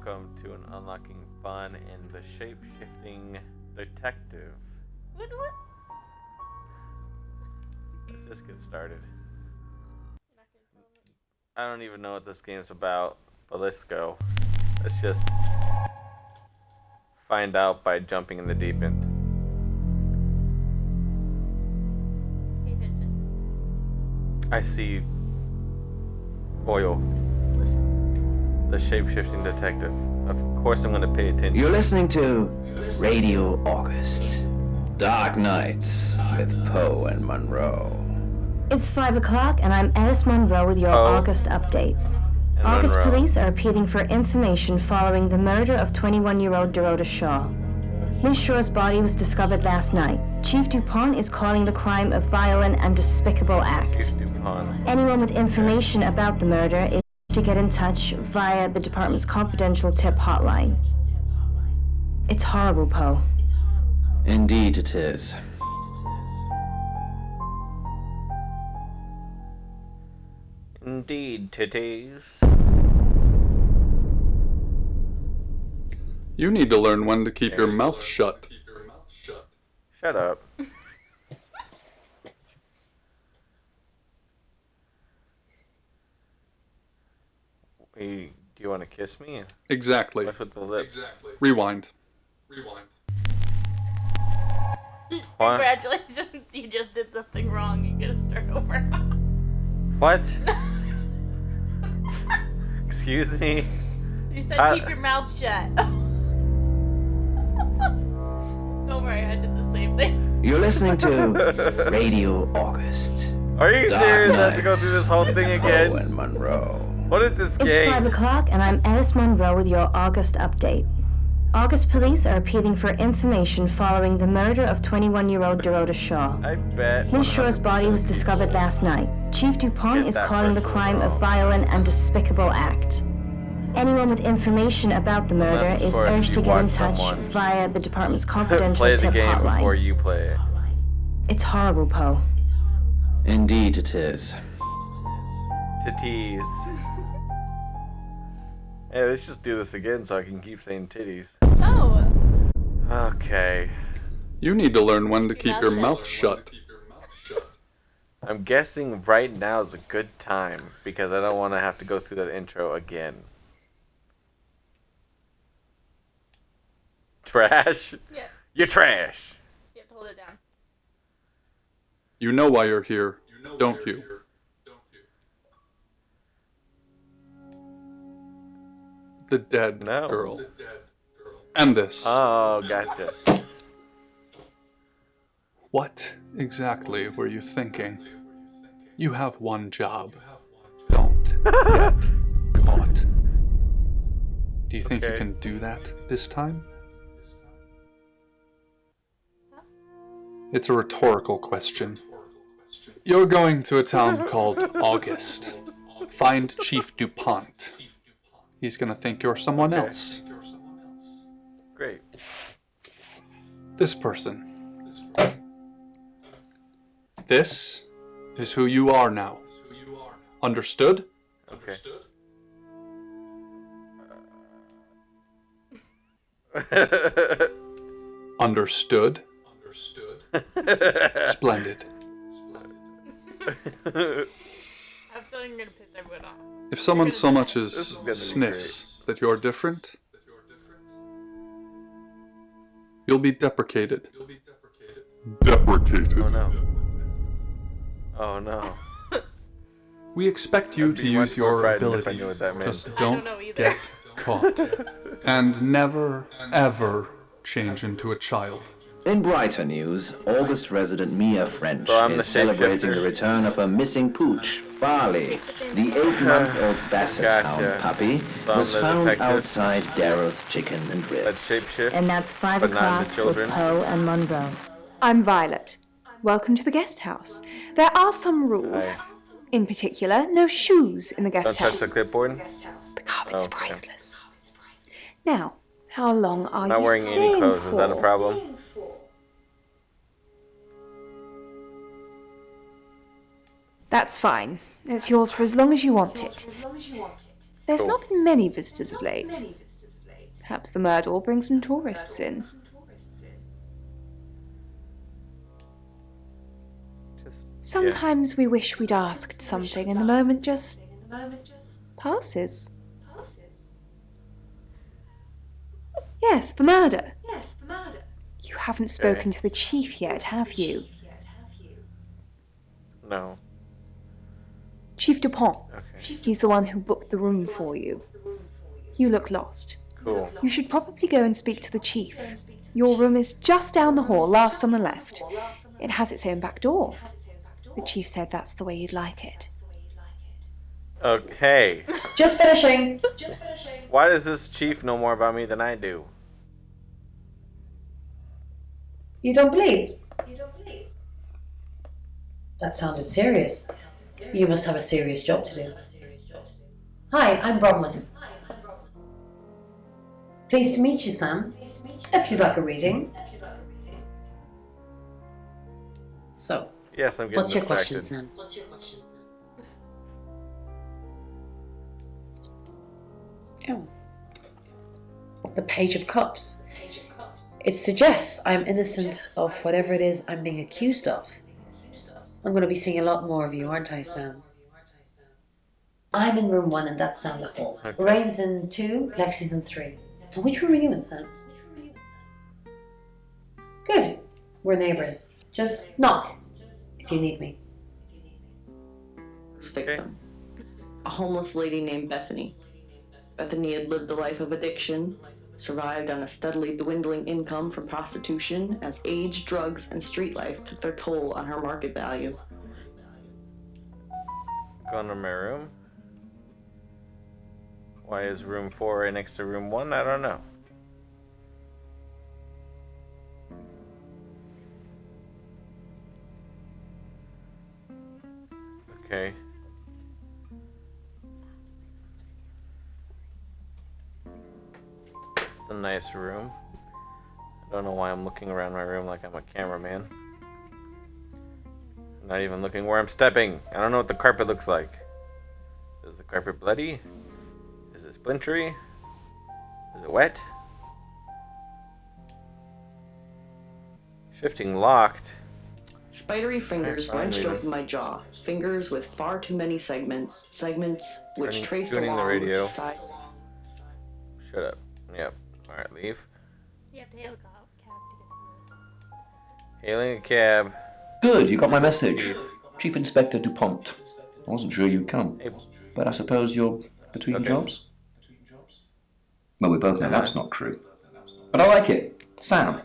welcome to an unlocking fun in the Shapeshifting Detective. What? Let's just get started. You're not gonna tell me? I don't even know what this game's about, but let's go. Let's just find out by jumping in the deep end. Pay attention. I see oil. Listen. The Shapeshifting Detective. Of course I'm going to pay attention. You're listening to Radio August. Dark Nights with Poe and Monroe. It's 5 o'clock, and I'm Alice Monroe with your Poe August update. and August Monroe. police are appealing for information following the murder of 21-year-old Dorota Shaw. Ms. Shaw's body was discovered last night. Chief DuPont is calling the crime a violent and despicable act. Chief DuPont. Anyone with information about the murder is to get in touch via the department's confidential tip hotline. It's horrible, Poe. Indeed it is. Indeed, titties. You need to learn when to keep your mouth shut. Shut up. Do you want to kiss me? Exactly. What's with the lips? Rewind. What? Congratulations, you just did something wrong. You gotta start over. What? Excuse me? You said keep your mouth shut. Don't worry, I did the same thing. You're listening to Radio August. Are you Dark serious? I have to go Nights through this whole thing with again? Poe and Monroe. What is this It's game? 5 o'clock, and I'm Alice Monroe with your August update. August police are appealing for information following the murder of 21-year-old Dorota Shaw. I bet. Ms. Shaw's 100% body was discovered last night. Chief DuPont Get is that calling the first crime one a wrong. violent and despicable act. Anyone with information about the murder Unless, of is course, urged you to get in watch touch someone via the department's confidential play the tip game hotline. before you play it. It's horrible, Poe. Indeed it is. Titties. Hey, let's just do this again so I can keep saying titties. Oh. Okay. You need to learn when to Keep keep your your mouth mouth shut. I'm guessing right now is a good time because I don't want to have to go through that intro again. Trash? Yeah. You're trash. You have to hold it down. You know why you're here, don't you? The dead No. girl. And this. Oh, gotcha. What exactly were you thinking? You have one job. Don't get caught. Do you think you Okay. can do that this time? It's a rhetorical question. You're going to a town called August. Find Chief DuPont. He's gonna think you're someone Okay. else. Great. This person. This is who you are now. Understood? Okay. Understood? Splendid. I feel like I'm gonna piss everyone off. If someone so much This is as gonna be sniffs that you're different, you'll be deprecated. Deprecated. Oh no. Oh no. We expect you I'd to be use much more your frightened if I abilities. knew what that meant. Just I don't don't know either. get caught. And never, ever change into a child. In brighter news, August resident Mia French So I'm the is celebrating shapeshifter. the return of her missing pooch, Barley. The 8-month-old Basset Gotcha. Hound puppy So I'm was the found detective. outside Daryl's Chicken and Let's Ribs. shapeshift. And that's 5 but not o'clock the with children. Poe and Monroe. I'm Violet. Welcome to the guest house. There are some rules. Hi. In particular, no shoes in the Don't guest touch house. the clipboard. The carpets Oh, are okay. priceless. Now, how long are Not you wearing staying any clothes. for? Is that a problem? That's fine. It's yours for as long as you want it. There's Cool. not been many visitors of late. Perhaps the murder will bring some tourists in. Just Sometimes we wish we'd asked something and the moment just passes. Yes, the murder. You haven't spoken to the chief yet, have you? No. Chief Dupont. Okay. He's the one who booked the room for you. You look lost. Cool. You should probably go and speak to the chief. Your room is just down the hall, last on the left. It has its own back door. The chief said that's the way you'd like it. Okay. Just finishing. Why does this chief know more about me than I do? You don't believe? That sounded serious. You must have a serious job to do. Hi, I'm Bronwyn. Pleased to meet you, Sam. If you'd like a reading. So, Yes, I'm getting what's your distracted. question, Sam? Oh. The Page of Cups. It suggests I'm innocent of whatever it is I'm being accused of. I'm going to be seeing a lot more of you, aren't I, Sam? I'm in room 1 and that's down the hall. Okay. Rain's in 2, Lexi's in 3. And which room are you in, Sam? Good. We're neighbours. Just knock if you need me. Victim. A homeless lady named Bethany. Bethany had lived a life of addiction, survived on a steadily dwindling income from prostitution as age, drugs, and street life took their toll on her market value. Going to my room. Why is room 4 right next to room 1? I don't know. Okay. It's a nice room. I don't know why I'm looking around my room like I'm a cameraman. I'm not even looking where I'm stepping. I don't know what the carpet looks like. Is the carpet bloody? Is it splintery? Is it wet? Shifting locked. Spidery fingers fine, wrenched leave it. open my jaw. Fingers with far too many segments which traced Tuning the along radio. with side. Shut up. Yep. Alright, leave. You have to hail a cab to get to Hailing a cab. Good, you got my message. Chief Inspector DuPont. I wasn't sure you'd come. Hey. But I suppose you're between Okay. jobs? Well, we both know that's not true. But I like it. Sam.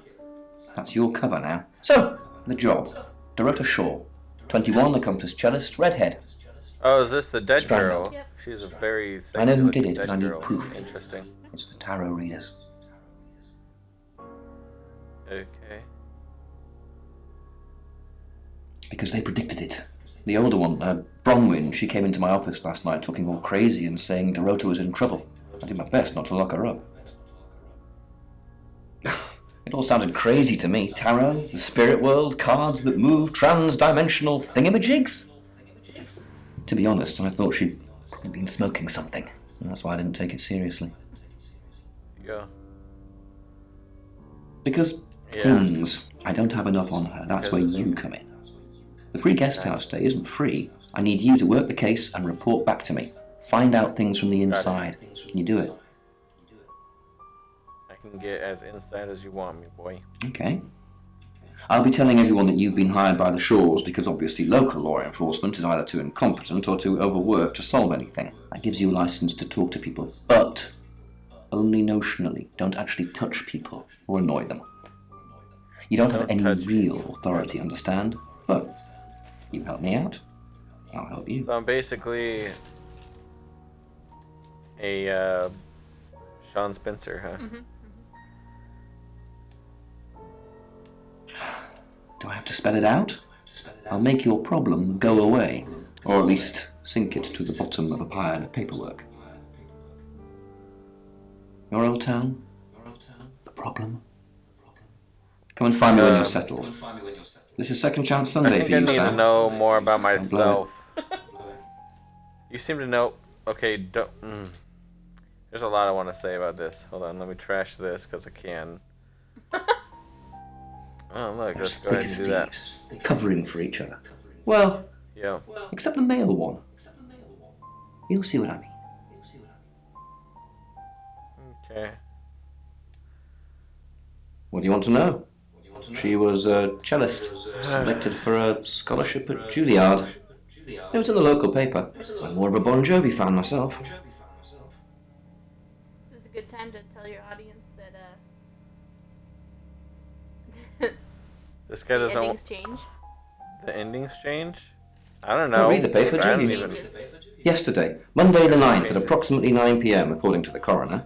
That's your cover now. So, the job. Dorota Shaw. 21, accomplished cellist, redhead. Oh, is this the dead Strangled. girl? Yep. She's a very sexy I know who looking did it, dead but I need girl. proof. Interesting. It's the tarot readers. Okay. Because they predicted it. The older one, Bronwyn, she came into my office last night talking all crazy and saying Dorota was in trouble. I did my best not to lock her up. It all sounded crazy to me. Tarot, the spirit world, cards that move, trans-dimensional thingamajigs. To be honest, I thought she'd probably been smoking something. And that's why I didn't take it seriously. Yeah. Because Yeah. things, I don't have enough on her. That's where Because you come in. The free guest house stay isn't free. I need you to work the case and report back to me. Find out things from the inside. Can you do it? I can get as inside as you want me, boy. Okay. I'll be telling everyone that you've been hired by the Shaws because obviously local law enforcement is either too incompetent or too overworked to solve anything. That gives you a license to talk to people, but only notionally. Don't actually touch people or annoy them. You don't have Don't any touch real authority, understand? But you help me out, I'll help you. So I'm basically a Sean Spencer, huh? Do I have to spell it out? I'll make your problem go away, or at least sink it to the bottom of a pile of paperwork. Your old town? The problem? Come and find me when you're settled. This is Second Chance I Sunday think for I you, need to Sam. know more about Don't blow myself. You seem to know. Okay, don't. There's a lot I want to say about this. Hold on, let me trash this because I can. Oh, look, let's go ahead and do that. Covering for each other. Well, Yeah. except the male one. You'll see what I mean. Okay. What do you want to know? She was a cellist, selected for a scholarship at Juilliard. It was in the local paper. I'm more of a Bon Jovi fan myself. This is a good time to tell your audience that This guy the doesn't endings change. The endings change? I don't know. Don't read the paper, I do don't you? even... Yesterday, Monday the 9th, at approximately 9 p.m., according to the coroner,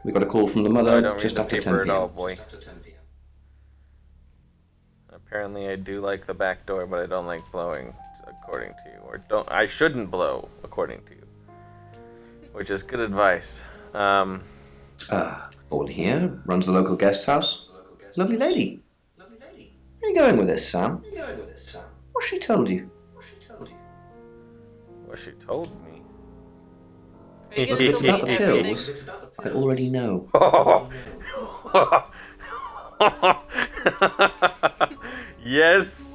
we got a call from the I mother don't read just the after 10 paper at all, p.m. boy. Apparently I do like the back door, but I don't like blowing, according to you. I shouldn't blow, according to you. Which is good advice. Born here, runs the local guest house. Lovely lady. Where are you going with this, Sam? What's she told you? What she told me. Are you If gonna it's tell about me the everything? pills, I already know. Yes.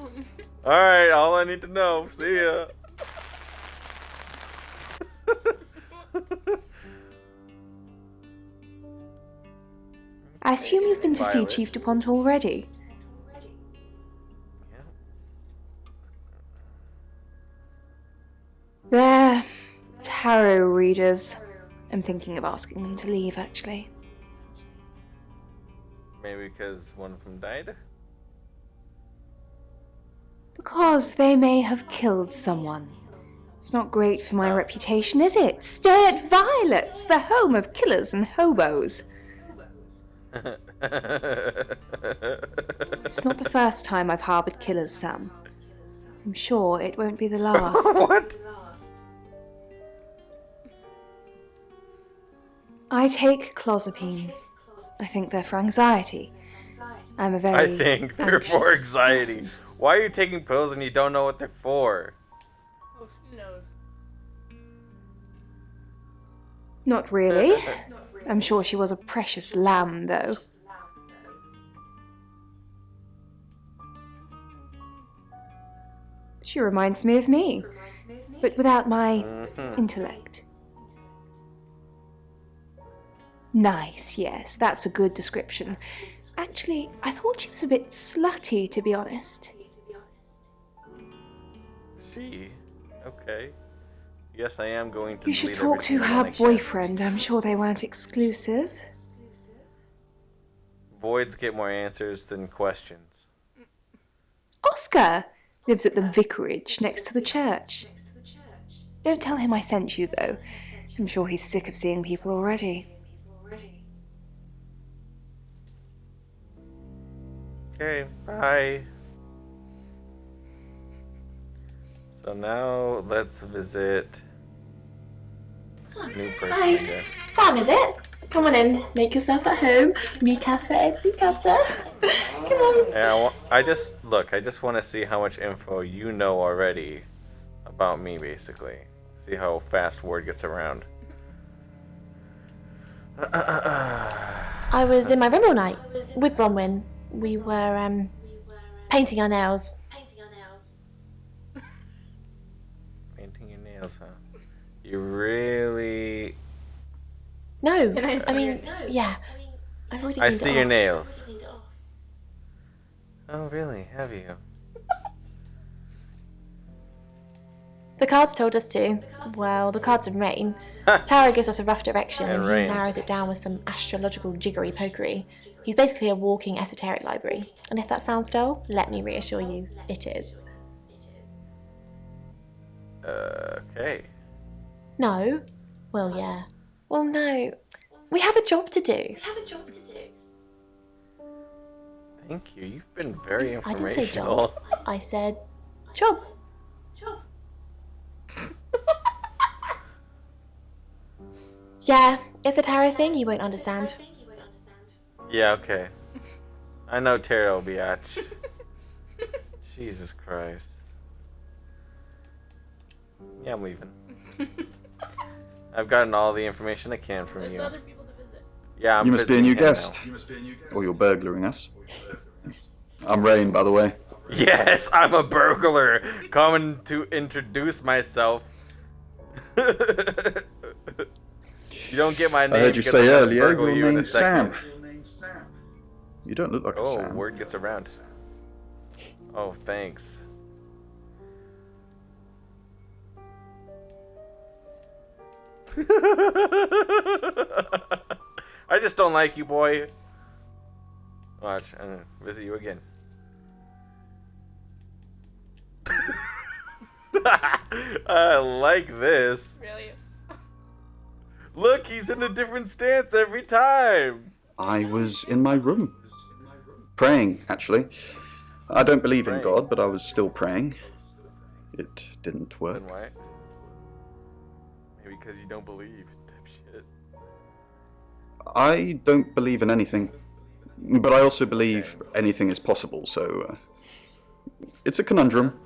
All right. All I need to know. See ya. I assume you've been to see Violet. Chief DuPont already. They're tarot readers. I'm thinking of asking them to leave, actually. Maybe because one of them died. Because they may have killed someone. It's not great for my reputation, is it? Stay at Violet's, the home of killers and hobos. It's not the first time I've harboured killers, Sam. I'm sure it won't be the last. What? I take clozapine. I think they're for anxiety. I'm a very I think they're for anxious anxiety. person. Why are you taking pills when you don't know what they're for? Oh, she knows. Not really. I'm sure she was a precious lamb, though. She reminds me of me, but without my intellect. Nice, yes, that's a good description. Actually, I thought she was a bit slutty, to be honest. She? Okay. Yes, I am going to You should delete talk to everything her on my boyfriend. I'm sure they weren't exclusive. Voids get more answers than questions. Oscar lives at the vicarage next to the church. Don't tell him I sent you, though. I'm sure he's sick of seeing people already. Okay, bye. So now let's visit a new person, I guess. Sam, is it? Come on in, make yourself at home. Mi casa es su casa. Come on. Yeah, I just want to see how much info you know already about me, basically. See how fast word gets around. I was in my room all night with Bronwyn. We were painting our nails. Painting your nails, huh? You really... No, Can I see I mean, your nails? yeah. I've already I cleaned see it your off. nails. Oh, really? Have you? The cards told us to. Well, the cards and rain. Tarot gives us a rough direction And and he rain. narrows it down with some astrological jiggery pokery. He's basically a walking esoteric library. And if that sounds dull, let me reassure you, it is. Okay. No? Well, yeah. Well, no. We have a job to do. Thank you. You've been very I didn't say informational. job. I said job. Yeah, it's a tarot thing you won't understand. Yeah, okay. I know tarot, biatch. Jesus Christ. Yeah, I'm leaving. I've gotten all the information I can from There's you. other people to visit. Yeah, I'm You must be a visiting new him guest. now. Or you're burglaring us. I'm Rain, by the way. Yes, I'm a burglar. Coming to introduce myself. You don't get my name. I heard you because say I'm gonna earlier burgle your you in a name's Sam. second. You don't look like a Oh, Sam. word gets around. Oh, thanks. I just don't like you, boy. Watch, I'm gonna visit you again. I like this. Really? Look, he's in a different stance every time. I was in my room. Praying, actually. I don't believe in Praying. God, but I was still praying. It didn't work. Then why? Maybe because you don't believe. Shit. I don't believe in anything, but I also believe anything is possible, so it's a conundrum.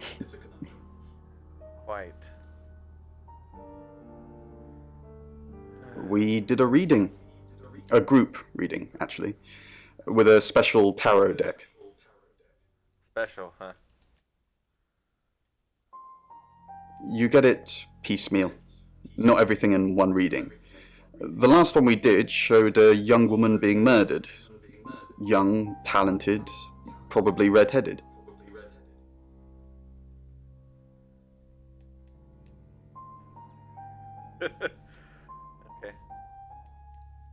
Quite. We did a reading, a group reading, actually, with a special tarot deck. Special, huh? You get it piecemeal, not everything in one reading. The last one we did showed a young woman being murdered. Young, talented, probably red-headed. Okay.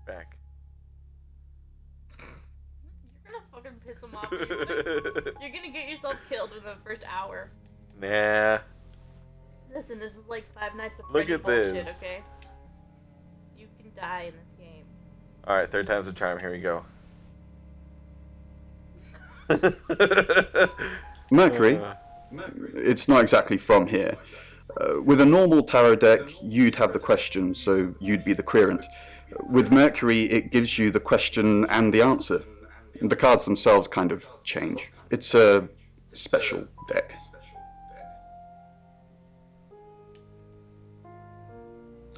Back. You're gonna fucking piss him off. You're gonna get yourself killed within the first hour. Nah. Listen, this is like Five Nights at Look Freddy at bullshit, this. okay? You can die in this game. Alright, third time's a charm. Here we go. Mercury, it's not exactly from here. With a normal tarot deck, you'd have the question, so you'd be the querent. With Mercury, it gives you the question and the answer. The cards themselves kind of change. It's a special deck.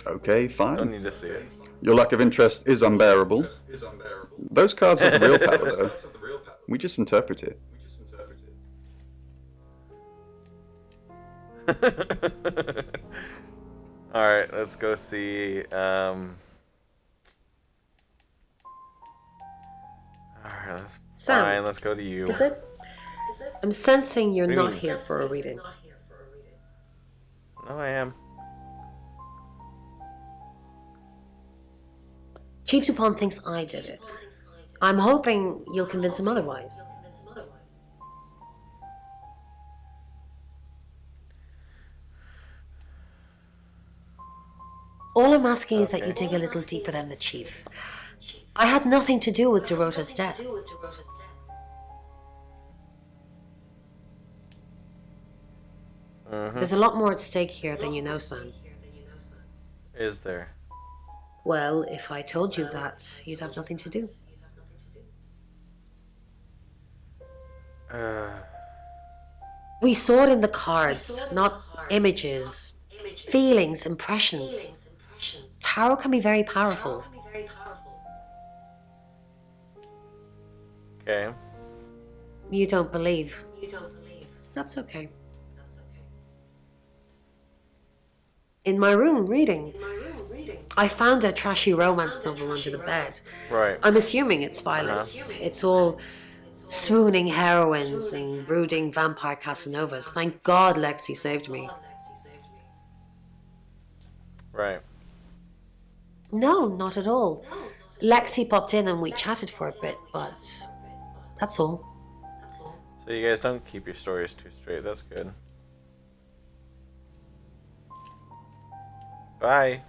Okay, Don't fine. need to see it. Your lack of interest is unbearable. Those cards have the real power, though. We just interpret it. Alright, let's go see. Alright, that's Sam, fine. Let's go to you. Is it? I'm sensing you're What do you not mean? here for a reading. No, I am. Chief Dupont thinks I did it. I'm hoping you'll convince him otherwise. All I'm asking is that you dig a little deeper than the chief. I had nothing to do with Dorota's death. There's a lot more at stake here than you know, Sam. Is there? Well, if I told you that, you'd have nothing to do. We saw it in the cards, not images, feelings, impressions. Tarot can be very powerful. Okay. You don't believe. That's okay. In my room, reading. I found a trashy romance novel under the bed. Right. I'm assuming it's violence. It's all swooning heroines and brooding vampire Casanovas. Thank God Lexi saved me. Right. No, not at all. Lexi popped in and we chatted for a bit, but that's all. So you guys don't keep your stories too straight. That's good. Bye.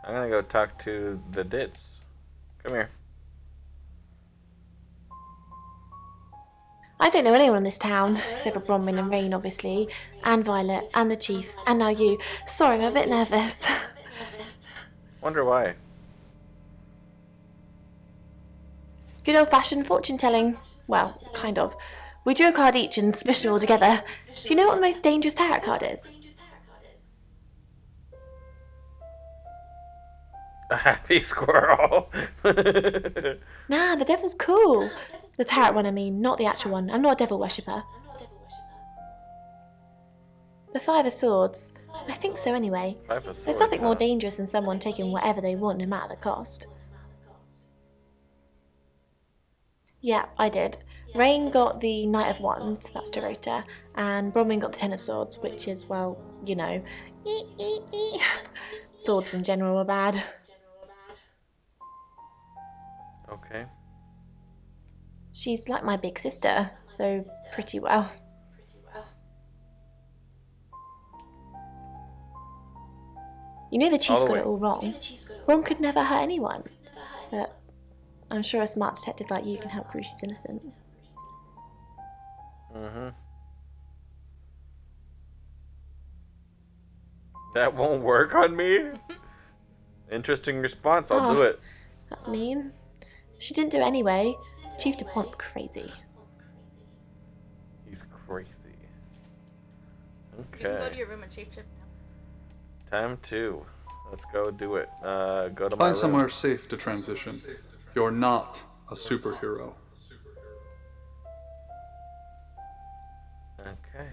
I'm gonna go talk to the Dits. Come here. I don't know anyone in this town, except for Bronwyn and Rain, obviously, and Violet, and the Chief, and now you. Sorry, I'm a bit nervous. Wonder why. Good old-fashioned fortune-telling. Well, kind of. We drew a card each and smushed them all together. Do you know what the most dangerous tarot card is? A happy squirrel. Nah, the devil's cool. The tarot one, I mean, not the actual one. I'm not a devil worshipper. The Five of Swords. I think so anyway. There's nothing more dangerous than someone taking whatever they want, no matter the cost. Yeah, I did. Rain got the Knight of Wands, that's Dorota, and Bronwyn got the Ten of Swords, which is, well, you know, swords in general are bad. Okay. She's like my big sister, so pretty well. You know the chief's got it all wrong. Ron could never hurt anyone. But I'm sure a smart detective like you can help prove she's innocent. That won't work on me? Interesting response, I'll do it. That's mean. She didn't do it anyway. Chief DuPont's crazy. He's crazy. You can go to Okay. your room and shapeshift now. Time 2. Let's go do it. Go to my room. Find somewhere safe to transition. You're not a superhero. Okay.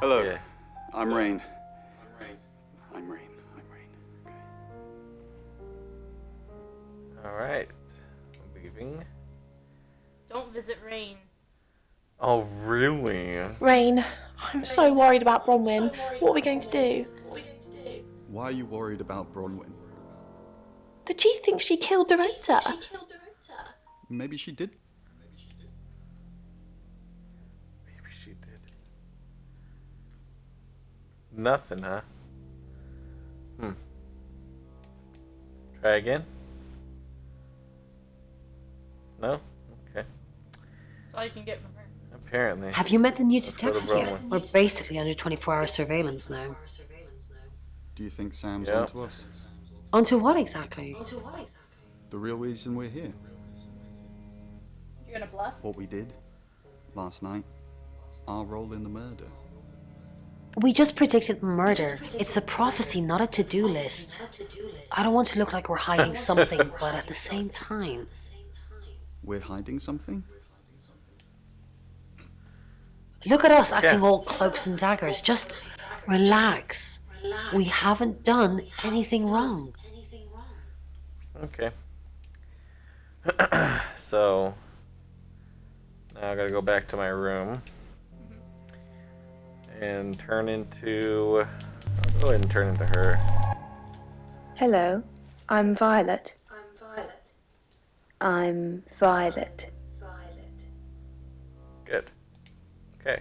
Hello. Yeah. I'm Rain. I'm Rain. Okay. Alright. Leaving. Don't visit Rain. Oh, really? Rain, I'm so worried about Bronwyn. What are we going to do? Why are you worried about Bronwyn? The chief thinks she killed Dorota. Maybe she did. Maybe she did. Nothing, huh? Try again? No? Okay. That's all you can get from her. Apparently. Have you met the new Let's go to detective yet? Bronwyn. We're basically under 24-hour surveillance now. Do you think Sam's Yeah. onto us? Onto what exactly? The real reason we're here. You're gonna bluff? What we did last night. Our role in the murder. We just predicted murder. It's a prophecy, not a to-do list. I don't want to look like we're hiding something, but at the same time... We're hiding something? Look at us acting all cloaks and daggers. Just relax. We haven't done anything wrong. Okay. So now I gotta go back to my room and turn into. I'll go ahead and turn into her. Hello, I'm Violet. I'm Violet. Good. Okay.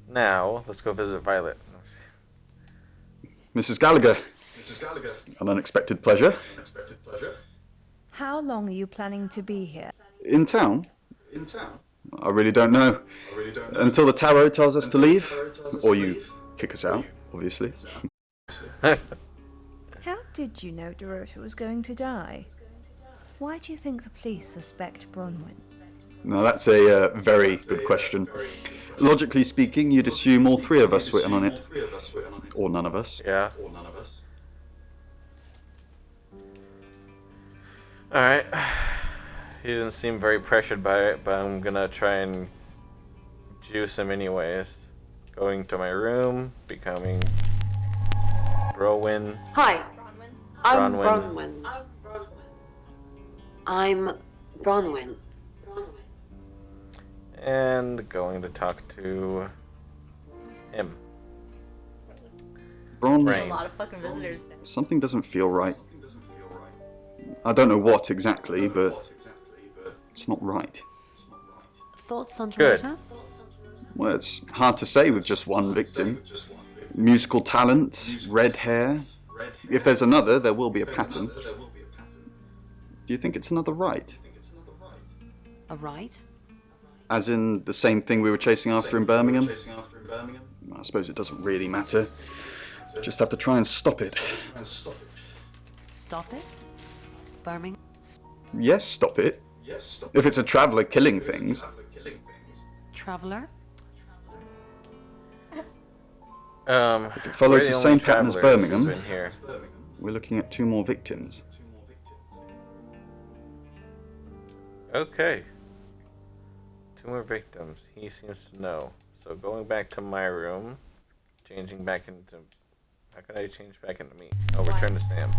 Now let's go visit Violet. Mrs. Gallagher. An unexpected pleasure. How long are you planning to be here? In town? I really don't know. Until the tarot tells us to leave. Or you kick us out, obviously. How did you know Dorota was going to die? Why do you think the police suspect Bronwyn? Now that's a very good question. Logically speaking, you'd assume all three of us were in on it. Or none of us. Yeah. Alright. He didn't seem very pressured by it, but I'm gonna try and juice him anyways. Going to my room, becoming Bronwyn. Hi, I'm Bronwyn. Bronwyn. I'm Bronwyn. And going to talk to him. Bron, Rain. A lot of fucking visitors today. something doesn't feel right. I don't know what exactly, but it's not right. Thoughts on Good. Dorota? Well, it's hard to say with just one victim. Musical talent, red hair. If there's another, there will be a pattern. Do you think it's another right? A right? As in the same thing we were chasing after in Birmingham? I suppose it doesn't really matter. Just have to try and stop it. Stop it? Birmingham? Yes, stop it. If it's a traveller killing things. Traveller? If it follows we're the only same pattern as travelers who've Birmingham, been here. we're looking at 2 more victims. Okay. 2 more victims. He seems to know. So going back to my room, changing back into... How can I change back into me? Oh, return to Sam.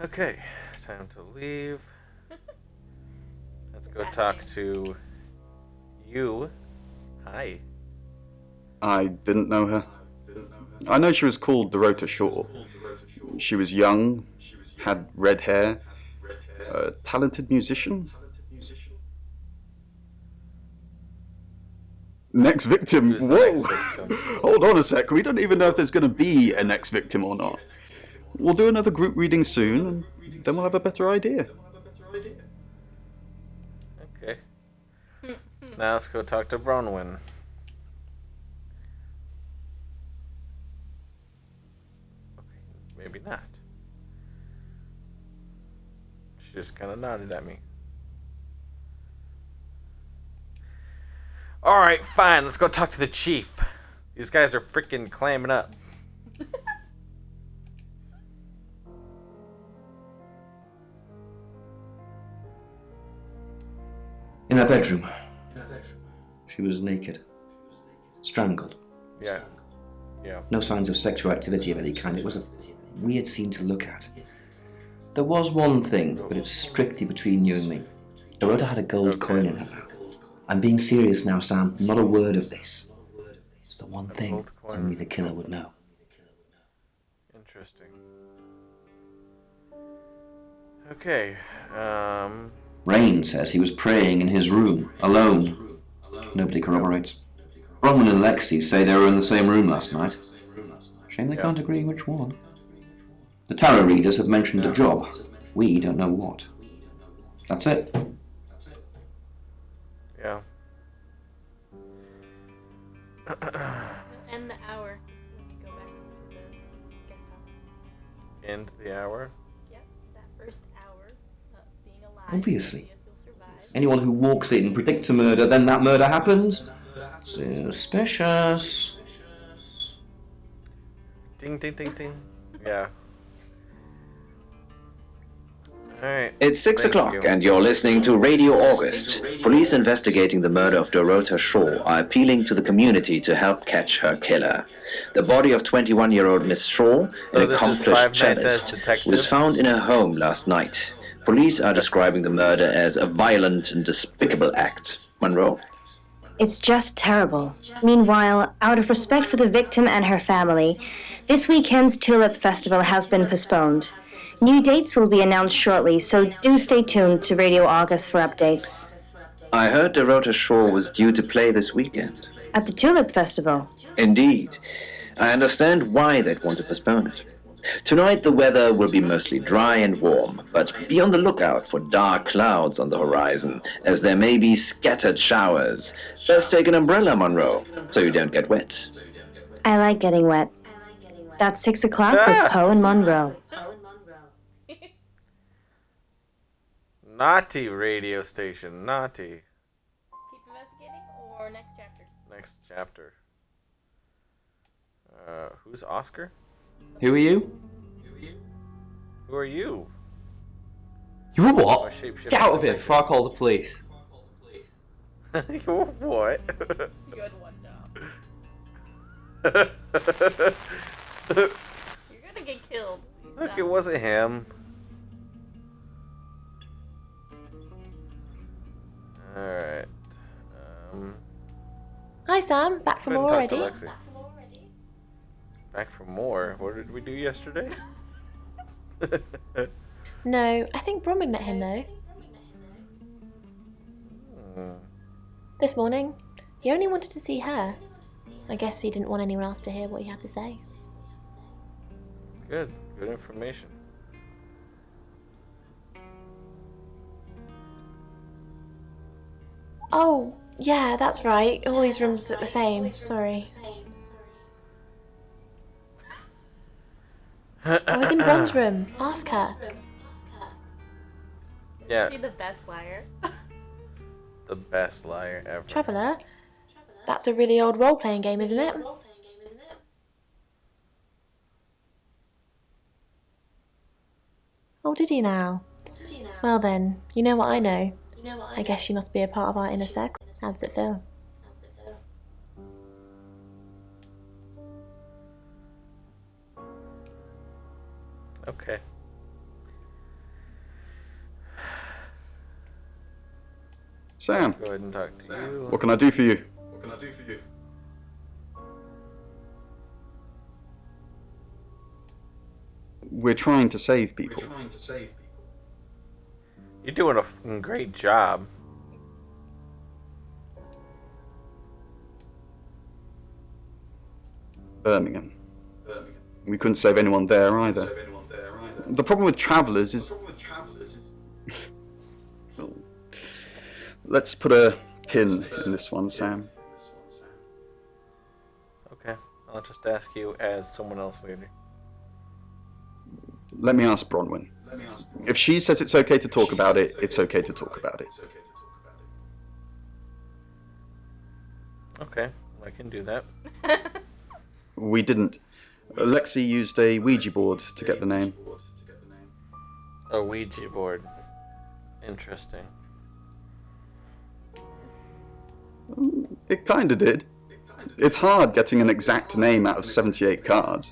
Okay, time to leave. Let's go talk to you. Hi. I didn't know her. I know she was called Dorota Shaw. She was young, had red hair, a talented musician. Next victim? Who's the Whoa! next victim? Hold on a sec, we don't even know if there's going to be a next victim or not. We'll do another group reading soon, and then we'll have a better idea. Okay. Now let's go talk to Bronwyn. Okay, maybe not. She just kind of nodded at me. Alright, fine, let's go talk to the chief. These guys are freaking clamming up. In her bedroom. She was naked. Strangled. Yeah. Yeah. No signs of sexual activity of any kind. It was a weird scene to look at. There was one thing, but it's strictly between you and me. Dorota had a gold coin in her mouth. I'm being serious now, Sam. Not a word of this. It's the one thing only the killer would know. Interesting. Okay, Rain says he was praying in his room, alone. Nobody corroborates. Bronwyn and Lexi say they were in the same room last night. Shame they can't agree which one. The tarot readers have mentioned a job. We don't know what. That's it. yeah. End the hour when you go back into the guest house. End the hour. Yep, that first hour of being alive. Obviously. See if you'll survive. Anyone who walks in, predicts a murder, then that murder happens? Suspicious. Ding, ding, ding, ding. Yeah. Alright. It's 6 thank o'clock, you. and you're listening to Radio August. Police investigating the murder of Dorota Shaw are appealing to the community to help catch her killer. The body of 21-year-old Miss Shaw, So an this is accomplished Five Nights as cellist, Detective? was found in her home last night. Police are describing the murder as a violent and despicable act. Monroe? It's just terrible. Meanwhile, out of respect for the victim and her family, this weekend's Tulip Festival has been postponed. New dates will be announced shortly, so do stay tuned to Radio August for updates. I heard Dorota Shaw was due to play this weekend. At the Tulip Festival. Indeed. I understand why they'd want to postpone it. Tonight the weather will be mostly dry and warm, but be on the lookout for dark clouds on the horizon, as there may be scattered showers. Best take an umbrella, Monroe, so you don't get wet. I like getting wet. That's 6 o'clock with Poe and Monroe. Naughty radio station. Naughty. Keep investigating or next chapter? Next chapter. Who's Oscar? Who are you? Who are you? You were Oh, what? Shapeshifting Get out of here Detective. before I call the police. You're what? You had one job. You're gonna get killed. Look, it wasn't him. Alright. Hi, Sam. Back from Go ahead and already? talk to Lexi. Back for more? What did we do yesterday? No, I think Bronwyn met him though. Hmm. This morning. He only wanted to see her. I guess he didn't want anyone else to hear what he had to say. Good. Good information. Oh, yeah, that's right. All these rooms look the same. Sorry. I was in Bron's room. Ask her. Yeah. Is she the best liar? The best liar ever. Traveller, That's a really old role-playing game, isn't it? Oh, did he now? Well then, you know what I know. I guess you must be a part of our inner circle. How does it feel? Okay. Sam, Go ahead and talk to you. what can I do for you? We're trying to save people. You're doing a fucking great job. Birmingham. We couldn't save anyone there either. The problem with travellers is... Well, let's put a pin in this one, Sam. Okay, I'll just ask you as someone else later. Let me ask Bronwyn. If she says it's okay to talk about it, it's okay to talk about it. Okay, I can do that. We didn't. Lexi used a Ouija board to get the name. A Ouija board. Interesting. It kinda did. It's hard getting an exact name out of 78 cards.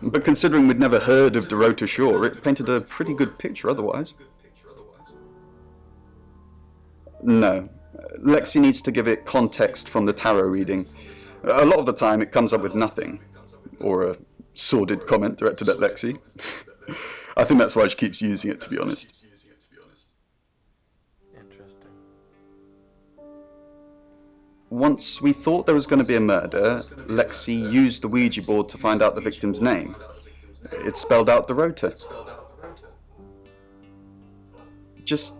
But considering we'd never heard of Dorota Shaw, it painted a pretty good picture otherwise. No. Lexi needs to give it context from the tarot reading. A lot of the time it comes up with nothing. Or a sordid comment directed at Lexi. I think that's why she keeps using it, to be honest. Interesting. Once we thought there was going to be a murder, Lexi used the Ouija board to find out the victim's name. It spelled out Dorota. This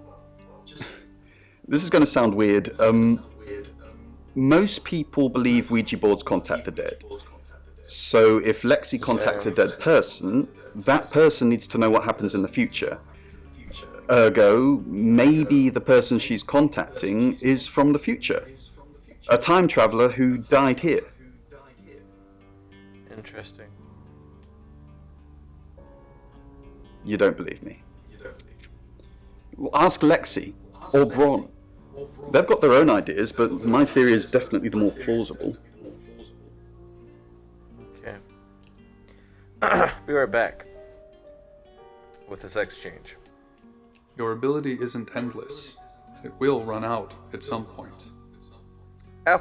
is going to sound weird. Most people believe Ouija boards contact the dead. So if Lexi contacts a dead person, that person needs to know what happens in the future. Ergo, maybe the person she's contacting is from the future. A time traveller who died here. Interesting. You don't believe me? Well, ask Lexi or Bron. They've got their own ideas, but my theory is definitely the more plausible. Okay. Be right back with this exchange. Your ability isn't endless. It will run out at some point.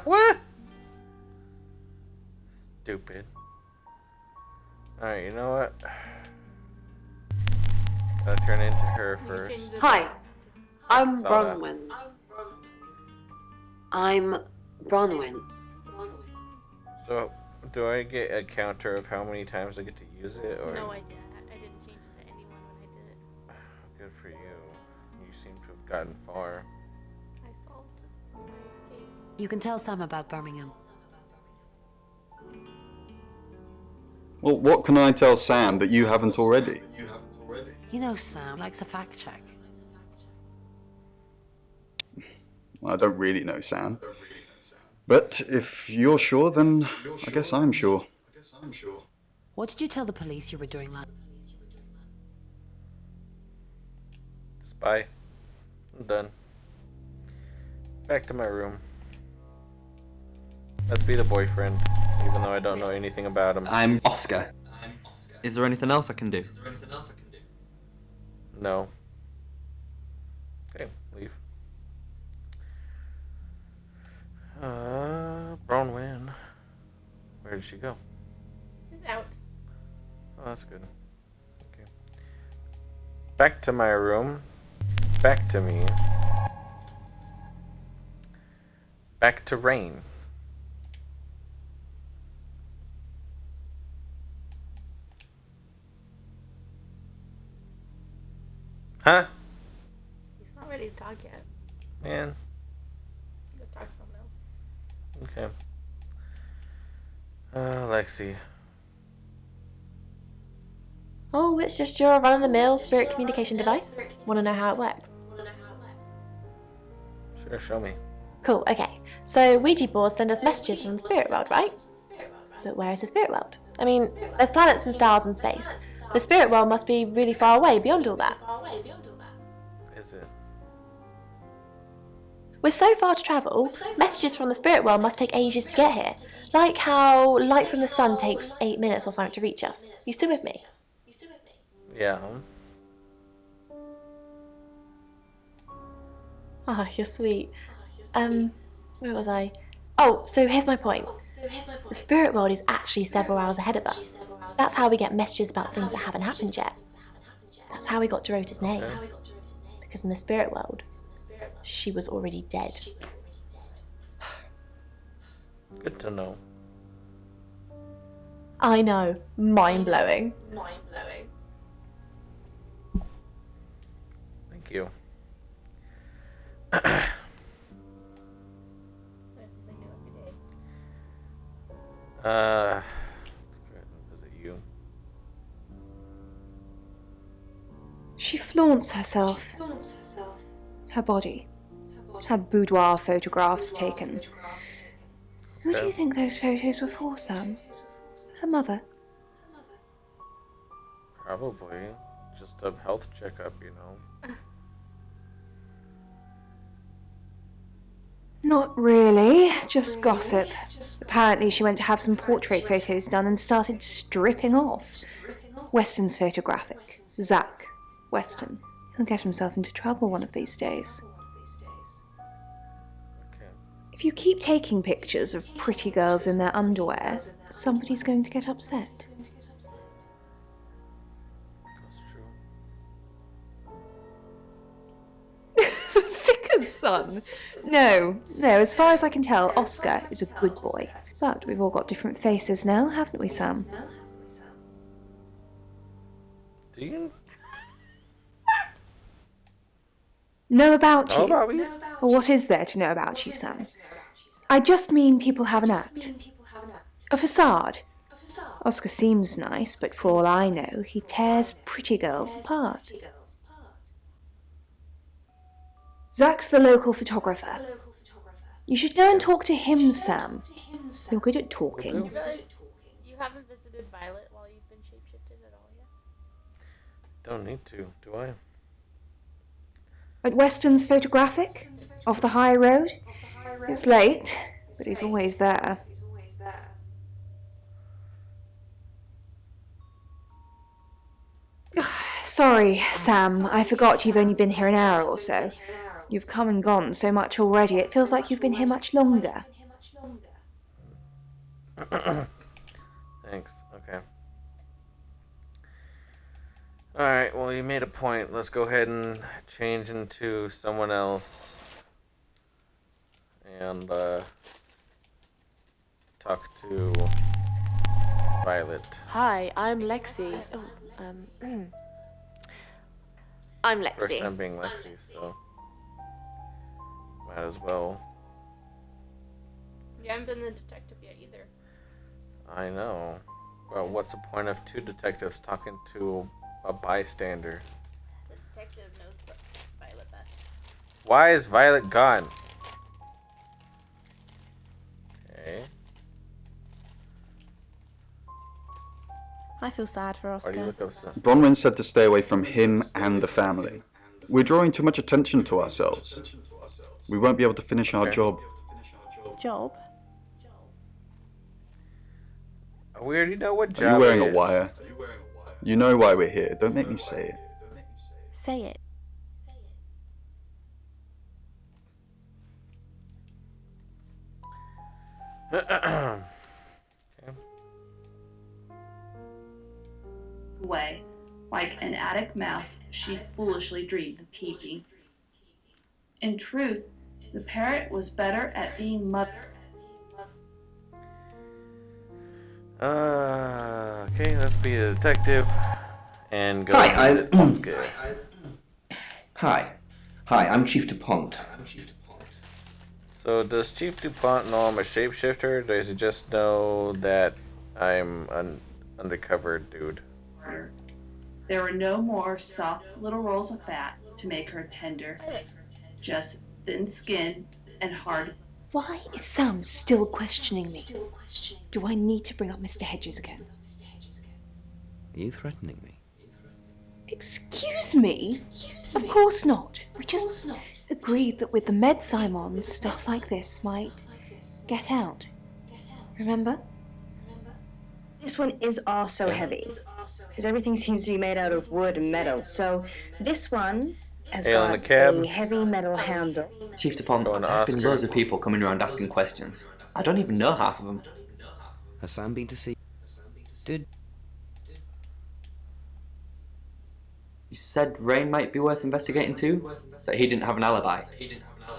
What? Stupid. Alright, you know what? Gotta turn into her first. Hi, I'm Saw that. Bronwyn. I'm Bronwyn. So, do I get a counter of how many times I get to use it, or? No idea. I didn't change it to anyone when I did it. Good for you. You seem to have gotten far. I solved the case. You can tell Sam about Birmingham. Well, what can I tell Sam that you haven't already? You know Sam likes a fact check. Well, I don't really know Sam. But if you're sure, then I guess I'm sure. What did you tell the police you were doing last? Spy. I'm done. Back to my room. Let's be the boyfriend, even though I don't know anything about him. I'm Oscar. Is there anything else I can do? No. Okay, leave. Bronwyn. Where did she go? She's out. Oh, that's good. Okay. Back to my room. Back to me. Back to rain. Huh? He's not ready to talk yet. Man. Go talk to someone else. Okay. Lexi. Oh, it's just your run-of-the-mill spirit communication device. Want to know how it works? Sure, show me. Cool, okay. So Ouija boards send us messages from the spirit world, right? But where is the spirit world? I mean, there's planets and stars in space. The spirit world must be really far away beyond all that. Is it? We're so far to travel, messages from the spirit world must take ages to get here. Like how light from the sun takes 8 minutes or something to reach us. You still with me? Yeah. Oh, you're sweet. Where was I? Oh, so here's my point. The spirit world is actually several hours ahead of us. That's how we get messages about things that haven't happened yet. That's how we got Dorota's name. Because in the spirit world, she was already dead. Good to know. I know. Mind-blowing. Thank you. Let's go ahead and visit you. She flaunts herself. Her body. Had boudoir photographs taken. Who do you think those photos were for, Sam? Her mother? Probably. Just a health checkup, you know. Not really, just gossip. Apparently she went to have some portrait photos done and started stripping off. Weston's photographic. Zach Weston. He'll get himself into trouble one of these days. If you keep taking pictures of pretty girls in their underwear, somebody's going to get upset. Vicar's son? No, as far as I can tell, Oscar is a good boy. But we've all got different faces now, haven't we, Sam? Do you Know about know you? about me? Well, what is there to know about you, Sam? I just mean people have an act. A facade. Oscar seems nice, but for all I know, he tears pretty girls apart. Zach's the local photographer. You should go and talk to him, Sam. You're good at talking. You haven't visited Violet while you've been shapeshifted at all yet? Don't need to, do I? At Weston's photographic? Off the high road? It's late, but he's always there. Sorry, Sam, I forgot you've only been here an hour or so. You've come and gone so much already, it feels like you've been here much longer. Thanks, okay. Alright, well you made a point. Let's go ahead and change into someone else. And, talk to Violet. Hi, I'm Lexi. I'm Lexi. First time being Lexi, so might as well. You haven't been the detective yet either. I know. Well, what's the point of two detectives talking to a bystander? The detective knows Violet best. Why is Violet gone? Okay. I feel sad for Why do you Oscar. look upset? Bronwyn said to stay away from him and the family. We're drawing too much attention to ourselves. We won't be able to finish our job. Job? We already know what Are job you wearing it a is. wire? You know why we're here. Don't make me say it. Say it. Okay. Away, like an attic mouse she foolishly dreamed of keeping. In truth, the parrot was better at being mother. Okay, let's be a detective and go Hi, visit Oscar. Hi, I'm Chief DuPont. So does Chief DuPont know I'm a shapeshifter, or does he just know that I'm an undercover dude? There were no more soft little rolls of fat to make her tender, just thin skin and hard Why is Sam still questioning me? Do I need to bring up Mr. Hedges again? Are you threatening me? Excuse me? Of course not. We just agreed that with the meds I'm on, stuff like this might get out. Remember? This one is also heavy, because everything seems to be made out of wood and metal. So this one has Hail in got the cab. a heavy metal handle. Chief DuPont, Going to there's been Oscar. loads of people coming around asking questions. I don't even know half of them. Has Sam been to see? Did You said Rain might be worth investigating too? That he didn't have an alibi.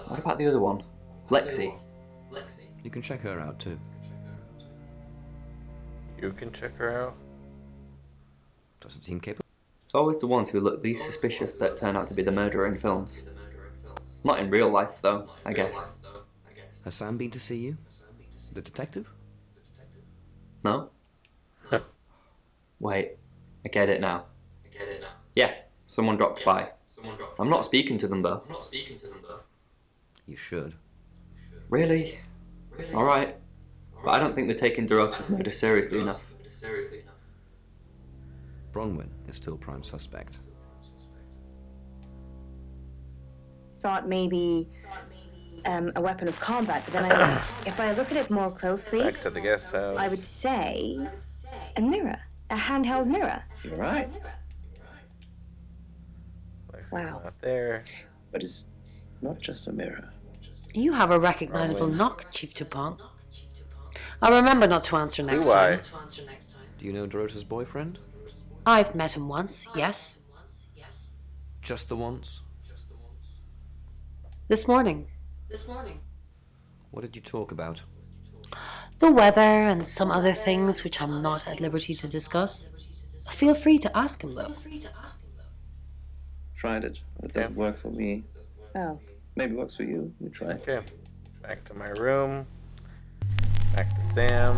What about the other one? Lexi? you can check her out too? You can check her out. Doesn't seem capable. It's always the ones who look least suspicious that turn out to be the murderer in films. Not in real life, though, I guess. Has Sam been to see you? The detective? No? Wait, I get it now. Yeah, someone dropped by. I'm not speaking to them, though. You should. Really? Alright. But I don't think they're taking Dorota's murder seriously enough. Bronwyn is still prime suspect. Thought maybe a weapon of combat, but then if I look at it more closely, Back to the guest house. I would say a mirror, a handheld mirror. You're right. Lexi's Wow. not there. But it's not just a mirror. You have a recognizable knock, Chief DuPont. I'll remember not to answer next Do I? time. Do you know Dorota's boyfriend? I've met him once, yes. Just the once? This morning. What did you talk about? The weather and some other things which I'm not at liberty to discuss. Feel free to ask him, though. Tried it. It doesn't work for me. Oh. Maybe it works for you. You try it. Okay. Back to my room. Back to Sam.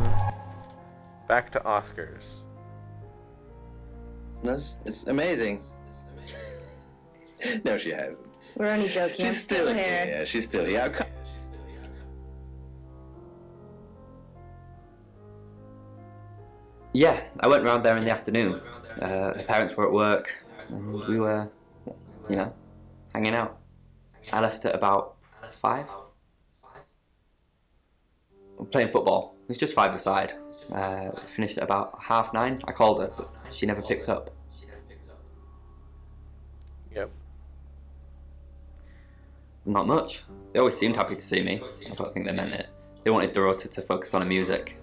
Back to Oscars. It's amazing. No, she hasn't. We're only joking. I'm She's still here. here. Yeah, she's still here. Yeah, I went round there in the afternoon. Her parents were at work, and we were, hanging out. I left at about 5. We were playing football. It was just 5-a-side. Finished at about 9:30. I called her, but she never picked up. Yep. Not much. They always seemed happy to see me. I don't think they meant it. They wanted Dorota to focus on her music.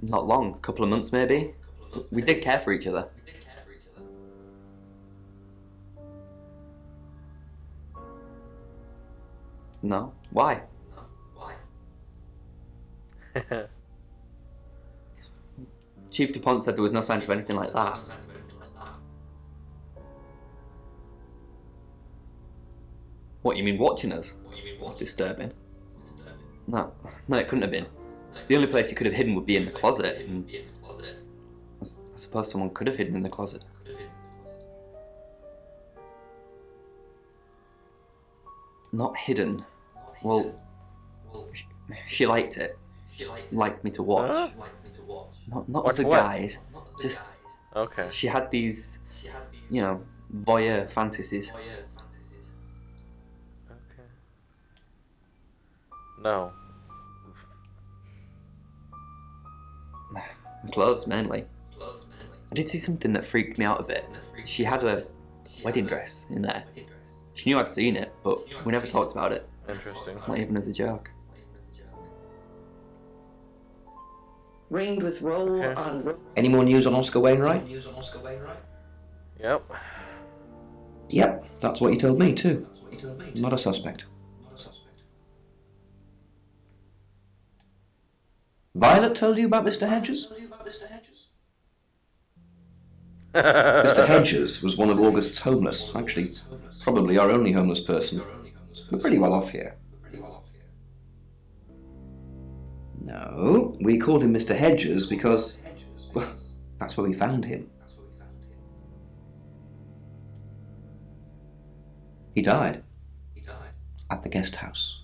Not long, a couple of months maybe. We did care for each other. No? Why? Chief DuPont said there was no signs of anything like that. What, you mean watching us? That's disturbing. No, it couldn't have been. The only place he could have hidden would be in the closet, and I suppose someone could have hidden in the closet. Not hidden. Well, she liked it. Liked me to watch. Huh? Not Watch other what? guys. Just Okay. she had these, voyeur fantasies. Okay. No. Clothes mainly. I did see something that freaked me out a bit. She had a wedding dress in there. She knew I'd seen it, but we never talked about it. Interesting. Not even as a joke. Ringed with roll on roll. Any more news on Oscar Wainwright? Yep. Yep, that's what you told me too. Not a suspect. Violet told you about Mr. Hedges? Mr. Hedges was one of August's homeless, actually, probably our only homeless person. We're pretty well off here. No, we called him Mr. Hedges because, well, that's where we found him. He died. at the guest house.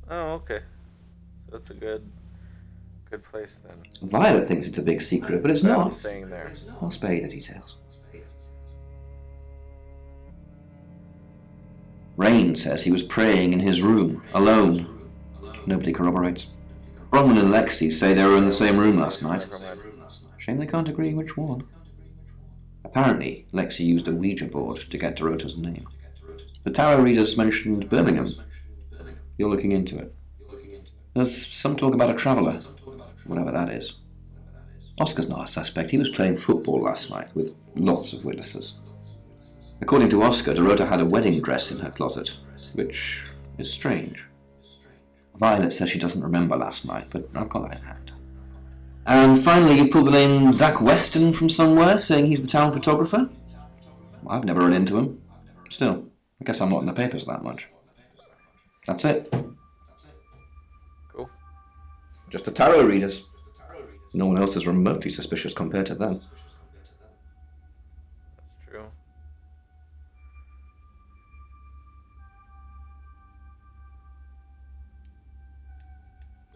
Oh, okay. So it's a good place then. Violet thinks it's a big secret, but it's Glad I'm not. staying there. I'll spare you the details. Rain says he was praying in his room, alone. Nobody corroborates. Bronwyn and Lexi say they were in the same room last night. Shame they can't agree which one. Apparently, Lexi used a Ouija board to get Dorota's name. The tarot readers mentioned Birmingham. You're looking into it. There's some talk about a traveller, whatever that is. Oscar's not a suspect. He was playing football last night with lots of witnesses. According to Oscar, Dorota had a wedding dress in her closet, which is strange. Violet says she doesn't remember last night, but I've got that in hand. And finally, you pulled the name Zach Weston from somewhere, saying he's the town photographer? I've never run into him. Still, I guess I'm not in the papers that much. That's it. Cool. Just the tarot readers. No one else is remotely suspicious compared to them. That's true.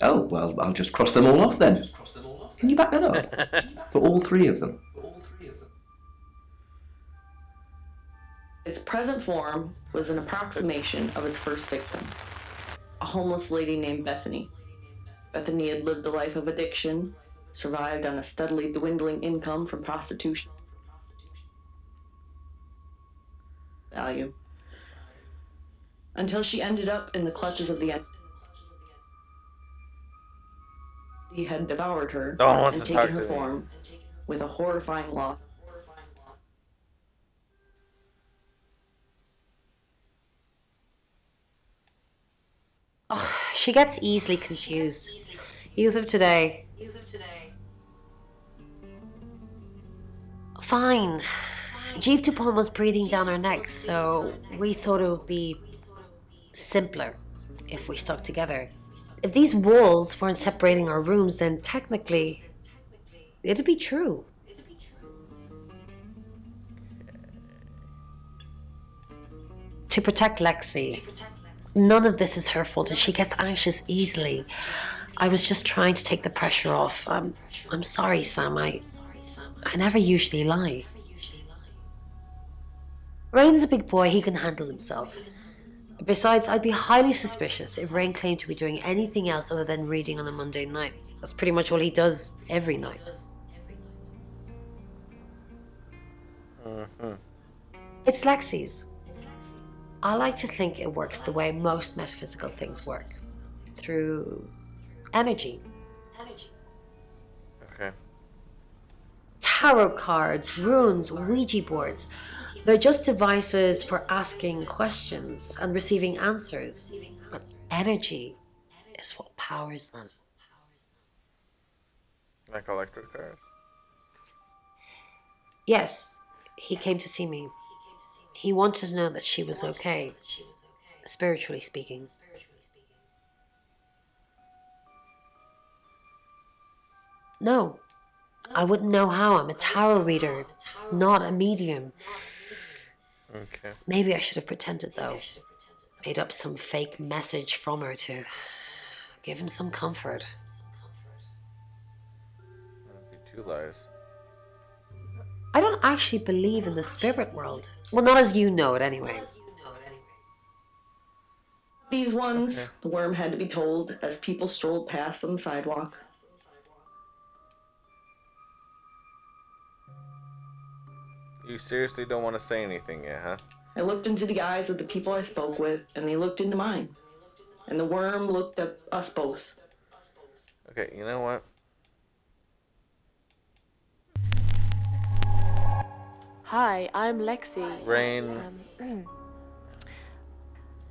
Oh, well, I'll just cross them all off then. Can you back that up? For all three of them. Its present form was an approximation of its first victim, a homeless lady named Bethany. Bethany had lived a life of addiction, survived on a steadily dwindling income from prostitution. Value. Until she ended up in the clutches of the enemy. He had devoured her No one wants and to talk taken her to me. form with a horrifying loss. Oh, she gets easily confused. Youth of today. Fine. Jeeve Dupont was breathing down her neck, so we thought it would be simpler if we stuck together. If these walls weren't separating our rooms, then technically it'd be true. To protect Lexi. None of this is her fault, and she gets anxious easily. I was just trying to take the pressure off. I'm sorry, Sam. I never usually lie. Rain's a big boy. He can handle himself. Besides, I'd be highly suspicious if Rain claimed to be doing anything else other than reading on a Monday night. That's pretty much all he does every night. It's Lexi's. I like to think it works the way most metaphysical things work. Through energy. Okay. Tarot cards, runes, Ouija boards. They're just devices for asking questions and receiving answers. But energy is what powers them. Like electric cars? Yes, he came to see me. He wanted to know that she was okay, spiritually speaking. No, I wouldn't know how. I'm a tarot reader, not a medium. Okay. Maybe I should have pretended, though. Made up some fake message from her to give him some comfort. That'd be two lies. I don't actually believe in the spirit world. Well, not as you know it, anyway. These ones, the worm had to be told as people strolled past on the sidewalk. You seriously don't want to say anything yet, huh? I looked into the eyes of the people I spoke with, and they looked into mine. And the worm looked at us both. Okay, you know what? Hi, I'm Lexi. Rain.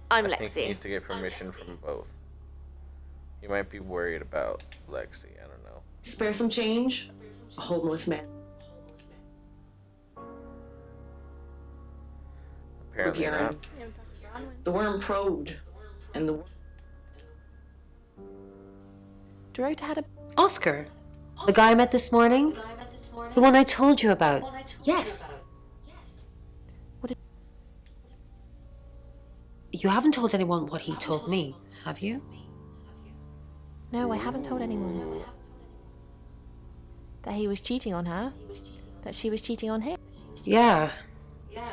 I'm I think he Lexi. needs to get permission from both. You might be worried about Lexi, I don't know. Spare some change? A homeless man. Apparently not. The worm probed, and the Dorota had a... Oscar, the guy I met this morning? The one I told you about. Yes. You haven't told anyone what he told me, have you? No, I haven't told anyone. That he was cheating on her. That she was cheating on him. Yeah.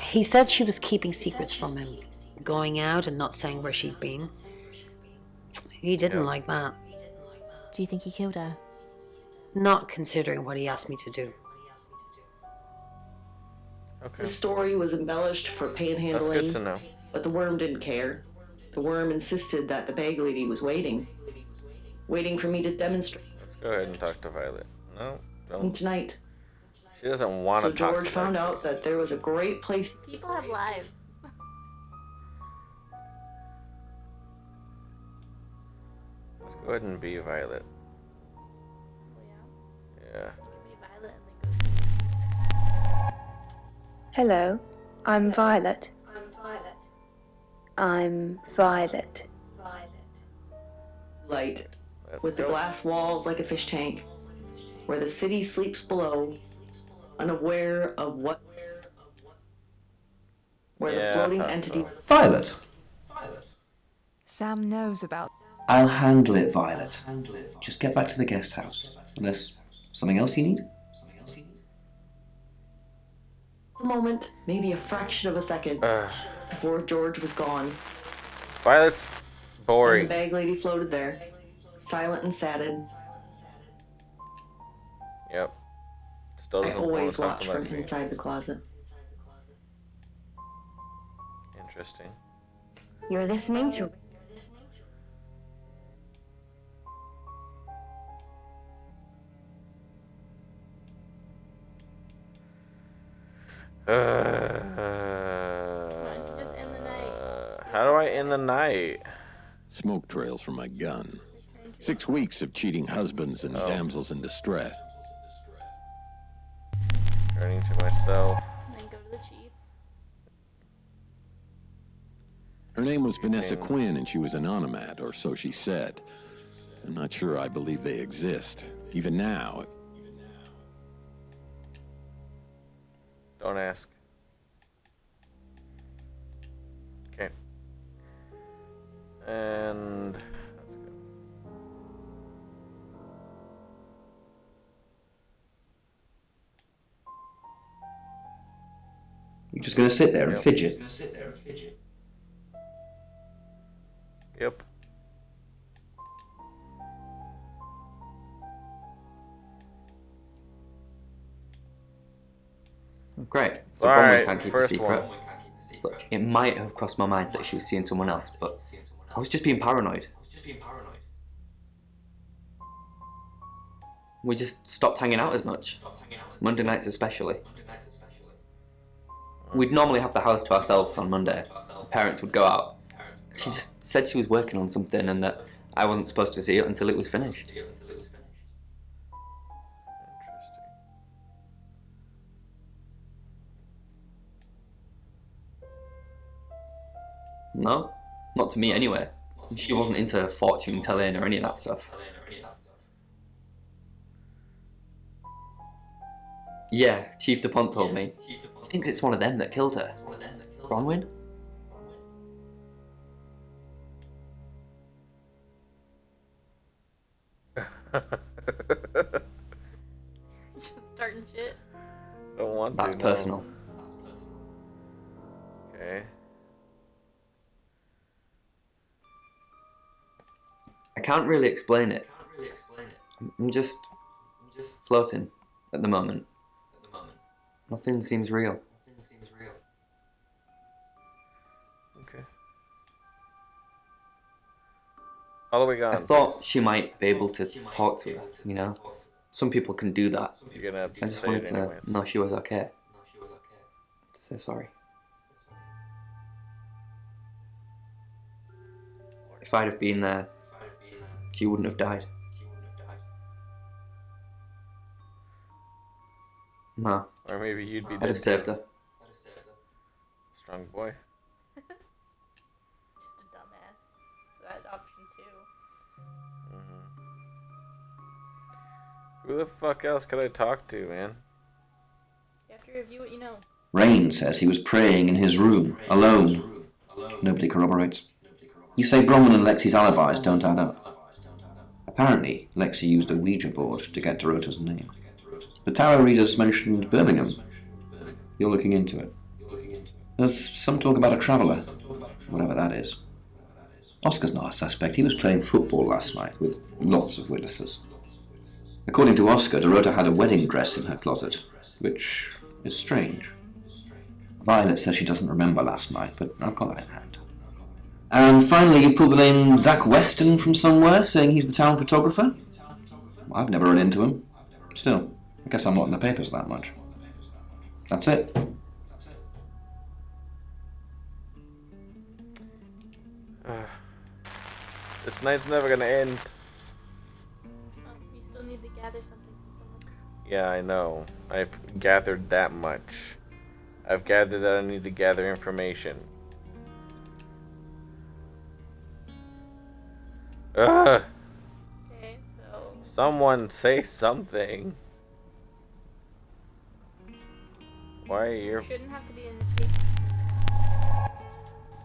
He said she was keeping secrets from him. Going out and not saying where she'd been. He didn't like that. Do you think he killed her? Not considering what he asked me to do. The story was embellished for panhandling. That's good to know. But the worm didn't care. The worm insisted that the bag lady was waiting. Waiting for me to demonstrate. Let's go ahead and talk to Violet. No, And don't. tonight. She doesn't want So to talk George to found Darcy. out that there was a great place. People have lives. Let's go ahead and be Violet. Yeah. Hello, I'm Violet. I'm Violet. Light. With the glass walls like a fish tank. Where the city sleeps below. Unaware of what. Where the floating entity. Violet. Sam knows about. I'll handle it, Violet. Just get back to the guest house. Unless something else you need? A moment, maybe a fraction of a second, before George was gone. Violet's And boring. the bag lady floated there, silent and saddened. Yep. Still I doesn't want always to talk watch to from Lexi. inside the closet. Interesting. You're listening to. How do I end the night? Smoke trails from my gun. 6 weeks of cheating husbands and damsels in distress. Turning to myself. And then go to the chief. Her name was Vanessa Quinn, and she was an onomat, or so she said. I'm not sure I believe they exist. Even now. Don't ask. Okay. And let's go. You're just going to sit there and fidget. Yep. Great. So All one right, we can't keep a first secret. one. Look, it might have crossed my mind that she was seeing someone else, but I was just being paranoid. We just stopped hanging out as much. Monday nights especially. We'd normally have the house to ourselves on Monday. The parents would go out. She just said she was working on something and that I wasn't supposed to see it until it was finished. No, not to me anyway. She wasn't into fortune telling or any of that stuff. Yeah, Chief DuPont told me. He thinks it's one of them that killed her. Bronwyn? Just starting shit. Don't want That's to. personal. Okay. I can't really explain it. I'm just floating at the moment. Nothing seems real. Okay. All the way gone. I thought she might be able to talk to her, you know? Some people can do that. You're gonna have to I just say wanted it to anyways. know she was okay. To say sorry. If I'd have been there, she wouldn't have died. No. Or maybe you'd be I'd dead. have saved her. Strong boy. Just a dumbass. That option too. Who the fuck else could I talk to, man? You have to review what you know. Rain says he was praying in his room, alone. nobody corroborates. You say Bronwyn and Lexi's alibis don't add up. Apparently, Lexi used a Ouija board to get Dorota's name. The tarot readers mentioned Birmingham. You're looking into it. There's some talk about a traveller, whatever that is. Oscar's not a suspect. He was playing football last night with lots of witnesses. According to Oscar, Dorota had a wedding dress in her closet, which is strange. Violet says she doesn't remember last night, but I've got that in hand. And finally, you pulled the name Zach Weston from somewhere, saying he's the town photographer? I've never run into him. Still, I guess I'm not in the papers that much. That's it. This night's never gonna end. You still need to gather something from someone. Yeah, I know. I've gathered that much. I've gathered that I need to gather information. Ugh! Okay, so... Someone say something. Why are you... Shouldn't have to be in the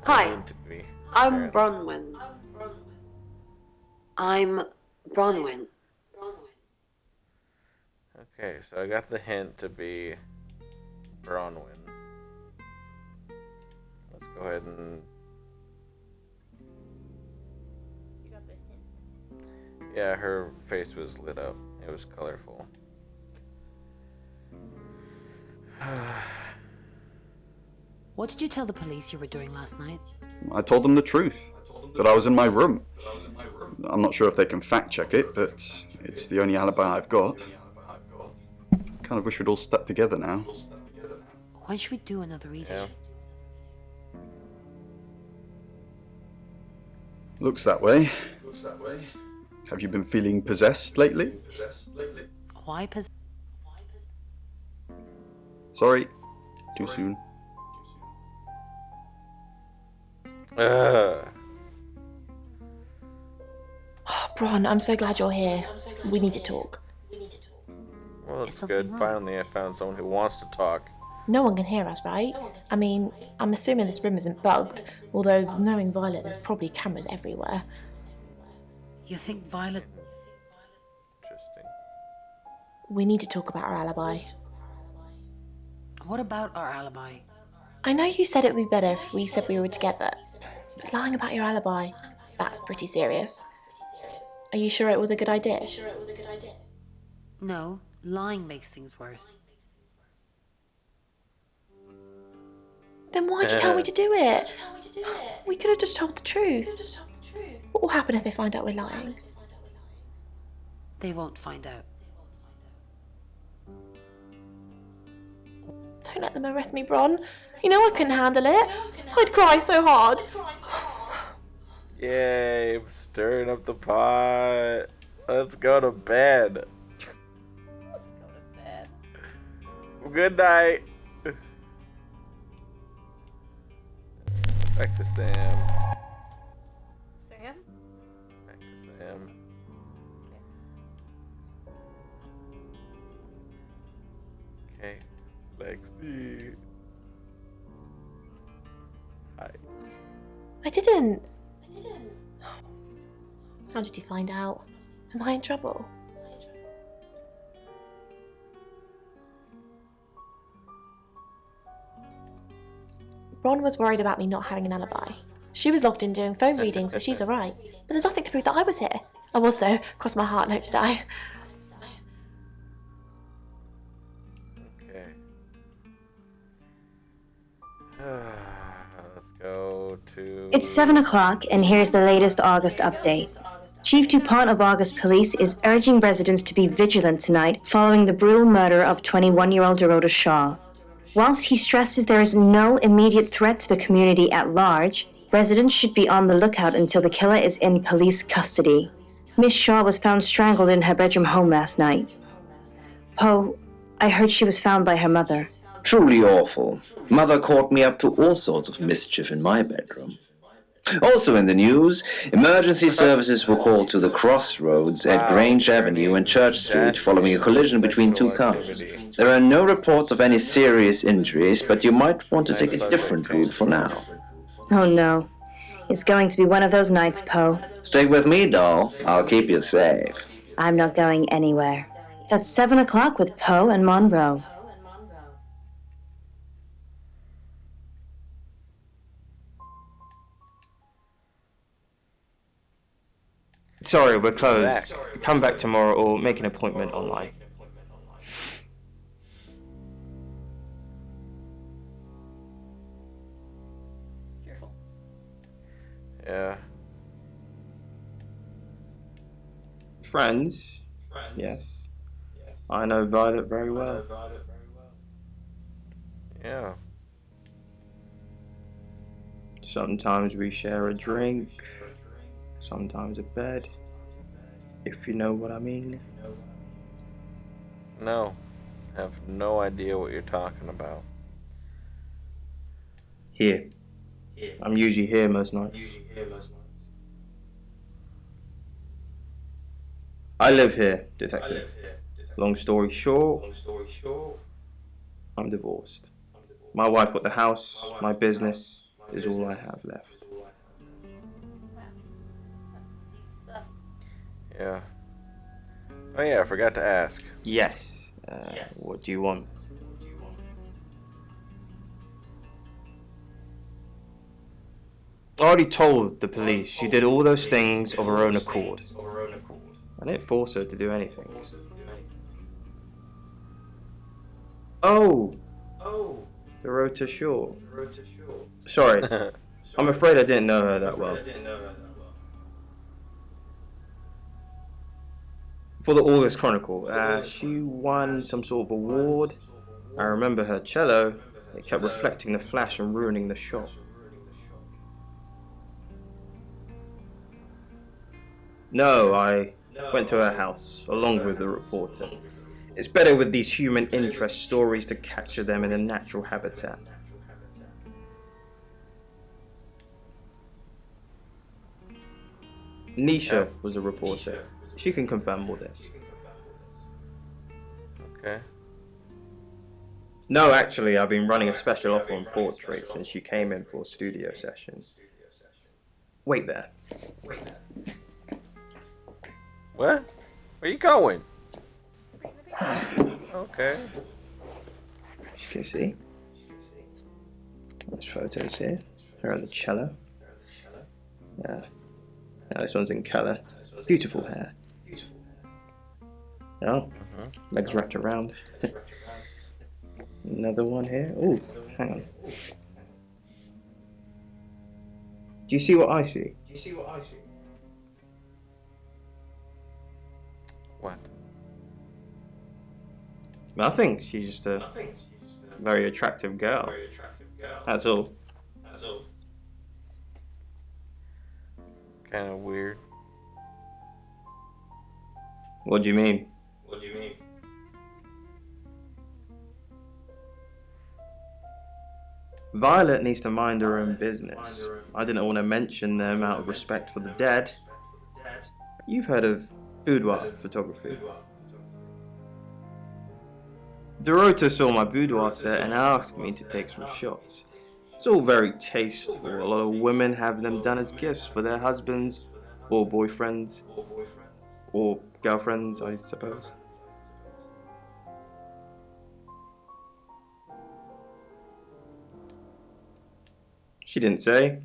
Hi, need to be I'm Bronwyn. I'm Bronwyn. Okay, so I got the hint to be Bronwyn. Let's go ahead and... You got the hint? Yeah, her face was lit up. It was colorful. What did you tell the police you were doing last night? I told them the truth, that I was in my room. I'm not sure if they can fact check it, but it's the only alibi I've got. Kind of wish we'd all stuck together now. When should we do another reading? Yeah. Looks that way. Have you been feeling possessed lately? Why possess? Sorry, too soon. Bron, I'm so glad you're here. We need to talk. Well, that's good. Finally, I found someone who wants to talk. No one can hear us, right? I mean, I'm assuming this room isn't bugged, although knowing Violet, there's probably cameras everywhere. You think Violet... Interesting. We need to talk about our alibi. What about our alibi? I know you said it would be better if we said we were together, but lying about your alibi, that's pretty serious. Are you sure it was a good idea? No, lying makes things worse. Then why'd you tell me to do it? We could have just told the truth. What will happen if they find out we're lying? They won't find out. Don't let them arrest me, Bron. You know I couldn't handle it. I'd cry so hard. Yay, I'm stirring up the pot. Let's go to bed. Good night. Back to Sam. Sam? Back to Sam. Okay. Lexi. Hi. I didn't. How did you find out? Am I in trouble? Bron was worried about me not having an alibi. She was logged in doing phone readings, so she's alright. But there's nothing to prove that I was here. I was though, cross my heart and hope to die. Okay. Let's go to... It's 7 o'clock, and here's the latest August update. Chief DuPont of August Police is urging residents to be vigilant tonight following the brutal murder of 21-year-old Dorota Shaw. Whilst he stresses there is no immediate threat to the community at large, residents should be on the lookout until the killer is in police custody. Miss Shaw was found strangled in her bedroom home last night. Poe, I heard she was found by her mother. Truly awful. Mother caught me up to all sorts of mischief in my bedroom. Also in the news, emergency services were called to the crossroads at Grange Avenue and Church Street following a collision between two cars. There are no reports of any serious injuries, but you might want to take a different route for now. Oh no. It's going to be one of those nights, Poe. Stick with me, doll. I'll keep you safe. I'm not going anywhere. That's 7 o'clock with Poe and Monroe. Sorry, we're closed. Come back tomorrow or make an appointment online. Yeah. Friends? Yes. I know Violet very well. Yeah. Sometimes we share a drink, sometimes a bed, if you know what I mean. No. I have no idea what you're talking about. Here. I'm usually here most nights. I live here, detective. Long story short, I'm divorced. My wife bought the house, my business is all I have left. Yeah. Oh yeah, I forgot to ask. Yes. What do you want? I already told the police she did all those things of her own accord. I didn't force her to do anything. Oh! The road to shore. Sorry. I'm afraid I didn't know her that well. For the August Chronicle, she won some sort of award. I remember her cello. It kept reflecting the flash and ruining the shot. No, I went to her house, along with the reporter. It's better with these human interest stories to capture them in a natural habitat. Nisha was a reporter. She can confirm all this. Okay. No, actually, I've been running a special offer on portraits since she came in for a studio session. Wait there. What? Where you going? Okay. As you can see, there's photos here. Her on the cello. Yeah. Now this one's in colour. Beautiful hair. Oh, legs wrapped around. Another one here. Oh, hang on. Do you see what I see? What? Nothing. She's just a very attractive girl. That's all. Kind of weird. What do you mean? Violet needs to mind her own business. I didn't want to mention them out of respect for the dead. You've heard of boudoir photography. Dorota saw my boudoir set and asked me to take some shots. It's all very tasteful. A lot of women have them done as gifts for their husbands or boyfriends or girlfriends, I suppose. She didn't say.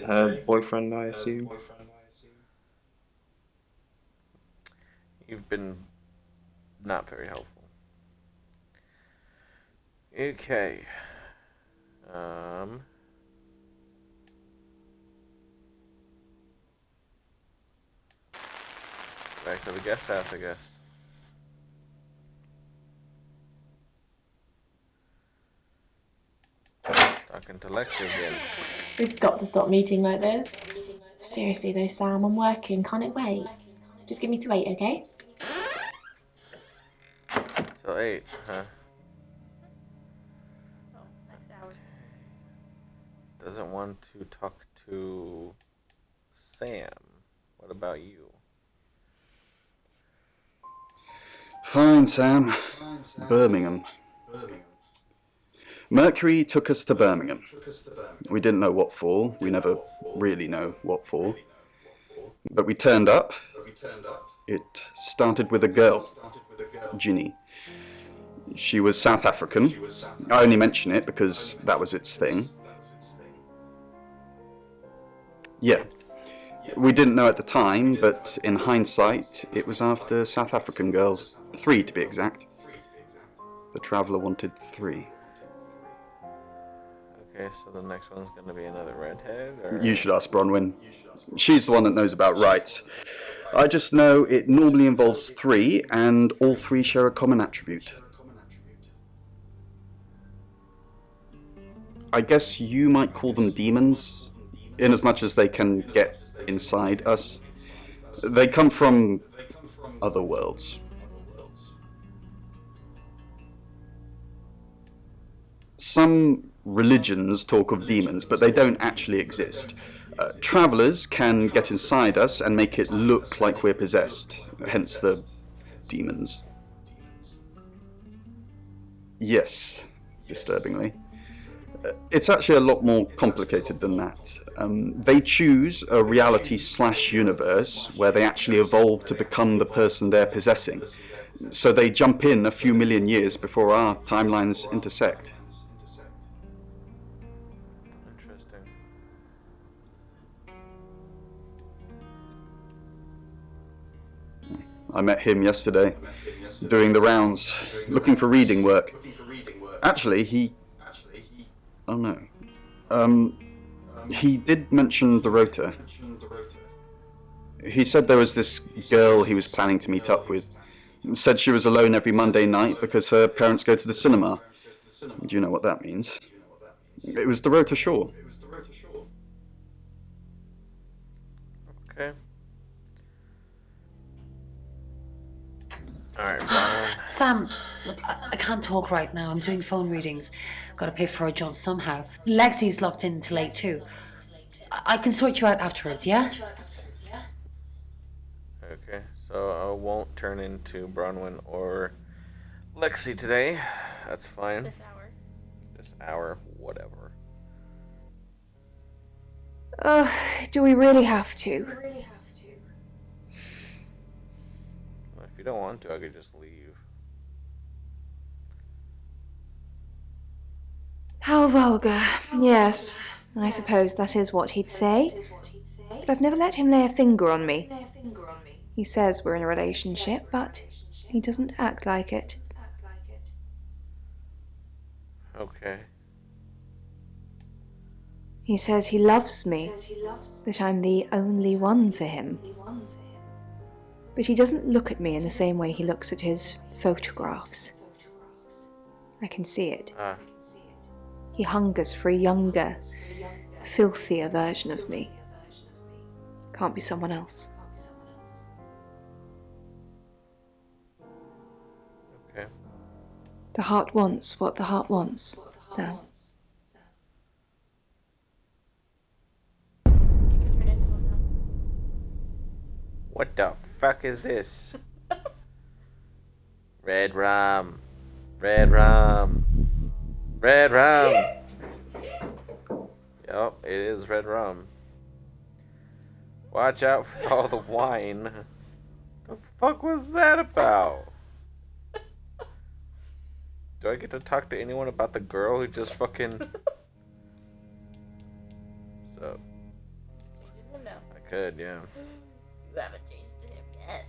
Her boyfriend, I assume. You've been not very helpful. Okay. Back to the guest house, I guess. Talking to Lexi again. We've got to stop meeting like this. Seriously though, Sam, I'm working. Can't it wait? Just give me to 8, okay? Till 8, huh? Doesn't want to talk to Sam. What about you? Fine, Sam. Birmingham. Mercury took us to Birmingham. We didn't know what for. We never really know what for. But we turned up. It started with a girl, Ginny. She was South African. I only mention it because that was its thing. Yeah. We didn't know at the time, but in hindsight, it was after South African girls. 3 to be exact. The Traveller wanted 3. Okay, so the next one's gonna be another redhead? Or... You should ask Bronwyn. She's the one that knows about rights. I just know it normally involves 3, and all 3 share a common attribute. I guess you might call them demons, in as much as they can get inside us. They come from other worlds. Some religions talk of demons, but they don't actually exist. Travellers can get inside us and make it look like we're possessed, hence the demons. Yes, disturbingly. It's actually a lot more complicated than that. They choose a reality/universe where they actually evolve to become the person they're possessing. So they jump in a few million years before our timelines intersect. Interesting. I met him yesterday, doing the rounds, looking for reading work. Actually, oh no. He did mention the rota. He said there was this girl he was planning to meet up with. Said she was alone every Monday night because her parents go to the cinema. Do you know what that means? It was the rota Shaw. Okay. Alright, Bronwyn. Sam, look, I can't talk right now. I'm doing phone readings. Gotta pay for a job somehow. Lexi's locked in till late too. I can sort you out afterwards, yeah? Okay, so I won't turn into Bronwyn or Lexi today. That's fine. This hour. This hour, whatever. Do we really have to? Well, if you don't want to, I could just leave. How vulgar. Yes, I suppose that is what he'd say. But I've never let him lay a finger on me. He says we're in a relationship, but he doesn't act like it. Okay. He says he loves me, that I'm the only one for him. But he doesn't look at me in the same way he looks at his photographs. I can see it. He hungers for a younger, filthier version of me. Can't be someone else. Okay. The heart wants what the heart wants, Sam. What the fuck is this? Red rum. Red rum. Red rum. Yup, it is red rum. Watch out for all the wine. The fuck was that about? Do I get to talk to anyone about the girl who just fucking... So... I could, yeah. You haven't changed to him yet.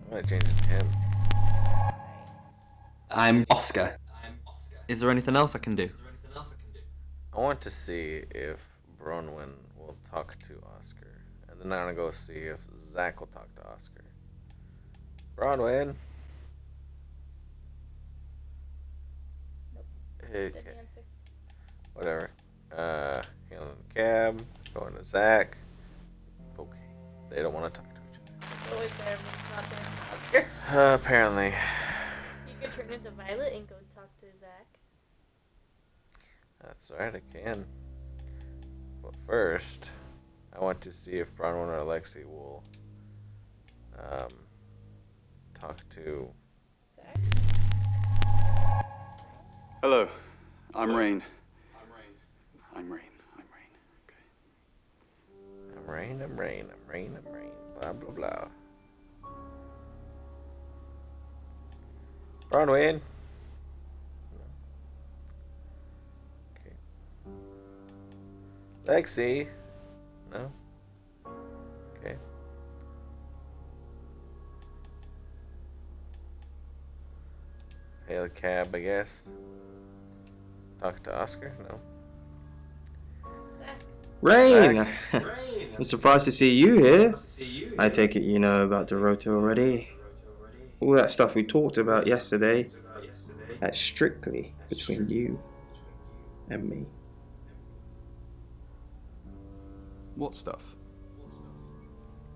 I'm gonna change it to him. I'm Oscar. Is there anything else I can do? I want to see if Bronwyn will talk to Oscar. And then I'm gonna go see if Zach will talk to Oscar. Bronwyn! Okay. Whatever. Hailing the cab, going to Zach. Okay. They don't want to talk to each It's always there when it's not there for Oscar. Apparently. You could turn into Violet and go talk to Zach. That's right, I can. But first, I want to see if Bronwyn or Alexi will talk to I'm Rain. I'm Rain. I'm Rain. Blah, blah, blah. Bronwyn. Okay. Lexi. No? Okay. Hail a cab, I guess. Talk to Oscar? No. Rain! I'm surprised to see you here. I take it you know about Dorota already. All that stuff we talked about yesterday, that's strictly between you and me. What stuff?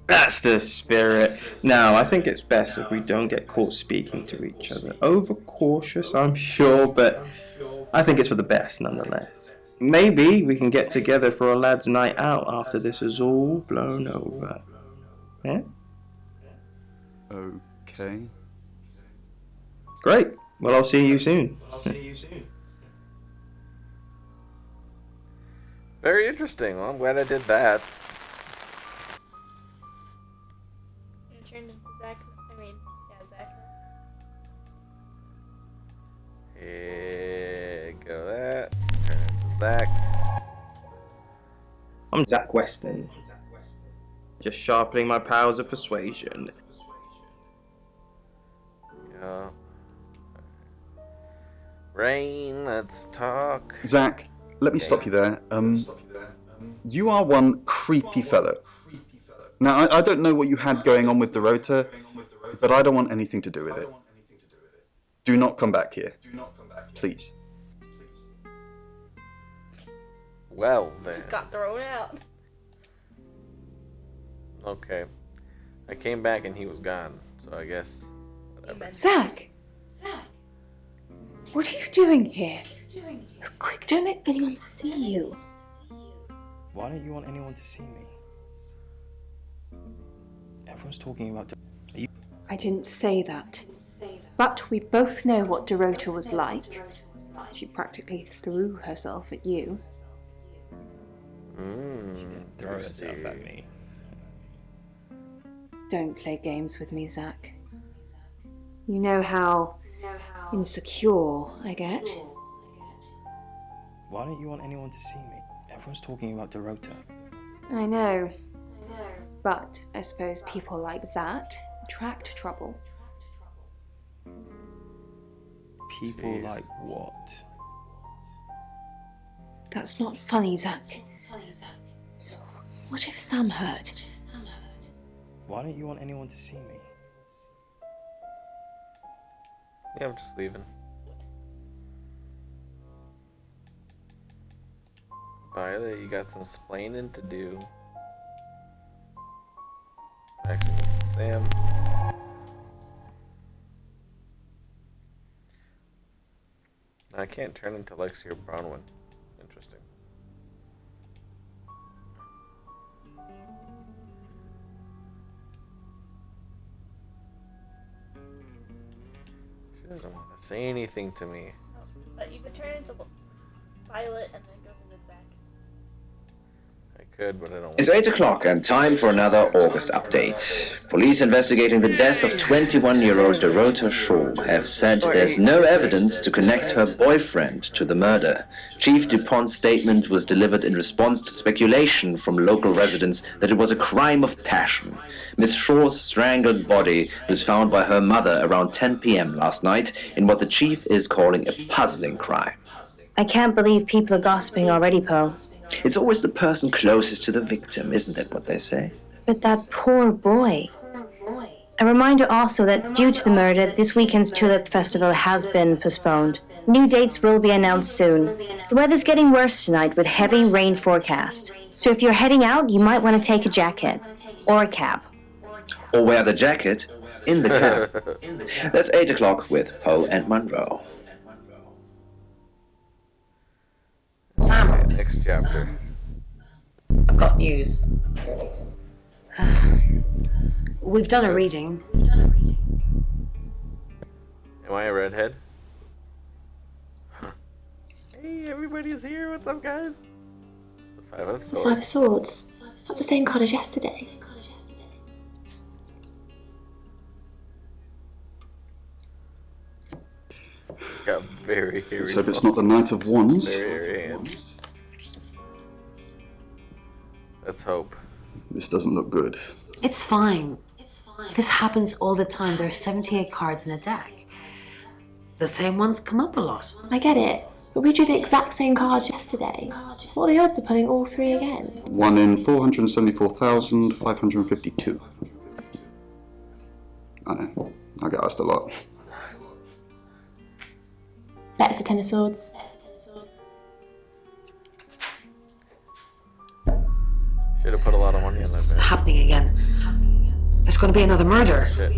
That's the spirit. Now, I think it's best if we don't get caught speaking to each other. Overcautious, I'm sure, but I think it's for the best nonetheless. Maybe we can get together for a lad's night out after this is all blown over. Yeah? Okay. Great. Well, I'll see you soon. Very interesting. Well, I'm glad I did that. You turned into Zach. Zach. Here go that. Turn into Zach. I'm Zach Weston. Just sharpening my powers of persuasion. Yeah. Rain, let's talk. Zach, let me stop you there. You are one creepy fellow. Now, I don't know what you had going on with Dorota, but I don't want anything to do with it. Do not come back here. Please. Well, then. Just got thrown out. Okay. I came back and he was gone, so I guess whatever. Zach! What are you doing here? Quick, don't let anyone see you. Why don't you want anyone to see me? Everyone's talking about... I didn't say that. But we both know what Dorota was like. She practically threw herself at you. She didn't throw herself at me. Don't play games with me, Zach. You know how insecure I get. Why don't you want anyone to see me? Everyone's talking about Dorota. I know. But I suppose people like that attract trouble. People like what? That's not funny, Zach. What if Sam heard? Why don't you want anyone to see me? Yeah, I'm just leaving. Violet, you got some splaining to do. Actually, Sam. I can't turn into Lexi or Bronwyn. Interesting. She doesn't want to say anything to me. But you could turn into Violet and then go visit Zach. I could, but I don't want It's 8 o'clock and time for another August update. Police investigating the death of 21-year-old Dorota Shaw have said there's no evidence to connect her boyfriend to the murder. Chief DuPont's statement was delivered in response to speculation from local residents that it was a crime of passion. Miss Shaw's strangled body was found by her mother around 10 p.m. last night in what the chief is calling a puzzling crime. I can't believe people are gossiping already, Poe. It's always the person closest to the victim, isn't that what they say? But that poor boy. A reminder also that due to the murder, this weekend's Tulip Festival has been postponed. New dates will be announced soon. The weather's getting worse tonight with heavy rain forecast. So if you're heading out, you might want to take a jacket. Or a cap. Or wear the jacket in the cab. That's 8 o'clock with Poe and Monroe. Sam, next chapter. I've got news. We've done a reading. Am I a redhead? Hey, everybody's here. What's up, guys? The Five of The Swords. Five of Swords. That's the same card as yesterday. Got very hairy. Let's hope it's not the Knight of Wands. Very hairy hands. Let's hope. This doesn't look good. It's fine. This happens all the time. There are 78 cards in a deck. The same ones come up a lot. I get it, but we drew the exact same cards yesterday. What are the odds of pulling all three again? 1 in 474,552. I know. I get asked a lot. Letters of Ten of Swords. Should have put a lot of money on It's that. happening again. There's going to be another murder. Shit.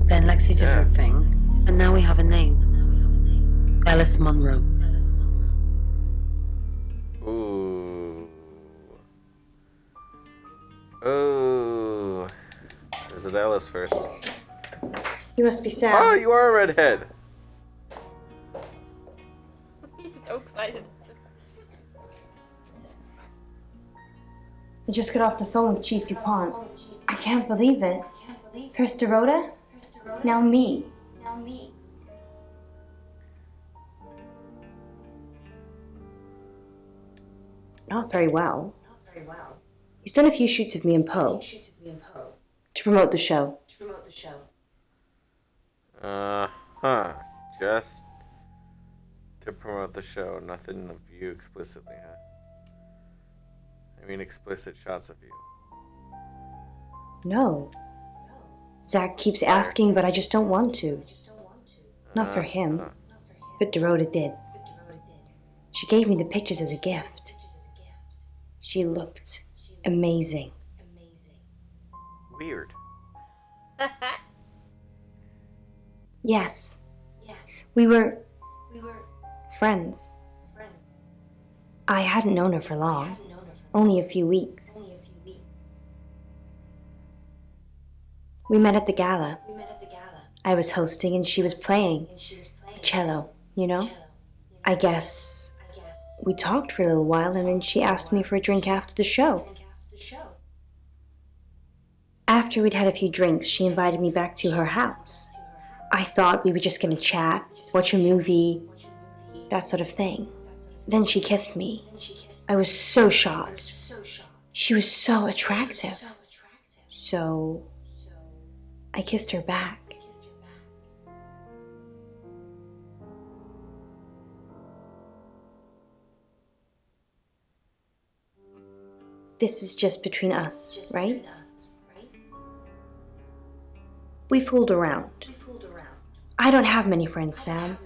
Then Lexi did her thing, and now we have a name. Ellis Munro. Ooh. Oh. Is it Alice first? You must be Sam. Oh, you are a redhead. He's so excited. I just got off the phone with Chief DuPont. I can't believe it. First Dorota, now me. Not very well. He's done a few shoots of me and Poe to promote the show. Huh. Just to promote the show, nothing of you explicitly, huh? I mean, explicit shots of you. No. Zach keeps asking, but I just don't want to. Not for him, but Dorota did. She gave me the pictures as a gift. She looked amazing. Weird. Yes. We were friends. I hadn't known her for long, only a few weeks. We met at the gala. I was hosting and she was playing the cello, you know? I guess we talked for a little while and then she asked me for a drink after the show. After we'd had a few drinks, she invited me back to her house. I thought we were just gonna chat, watch a movie, that sort of thing. Then she kissed me. I was so shocked. She was so attractive. So I kissed her back. This is just between us, right? We fooled around. I don't have many friends, Sam.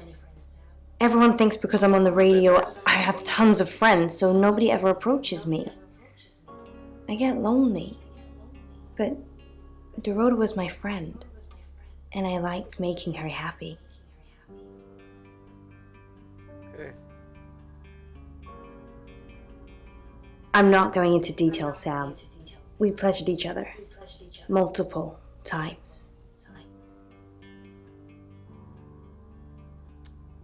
Everyone thinks because I'm on the radio, I have tons of friends, so nobody ever approaches me. I get lonely. But Dorota was my friend, and I liked making her happy. Okay. I'm not going into detail, Sam. We pledged each other multiple times.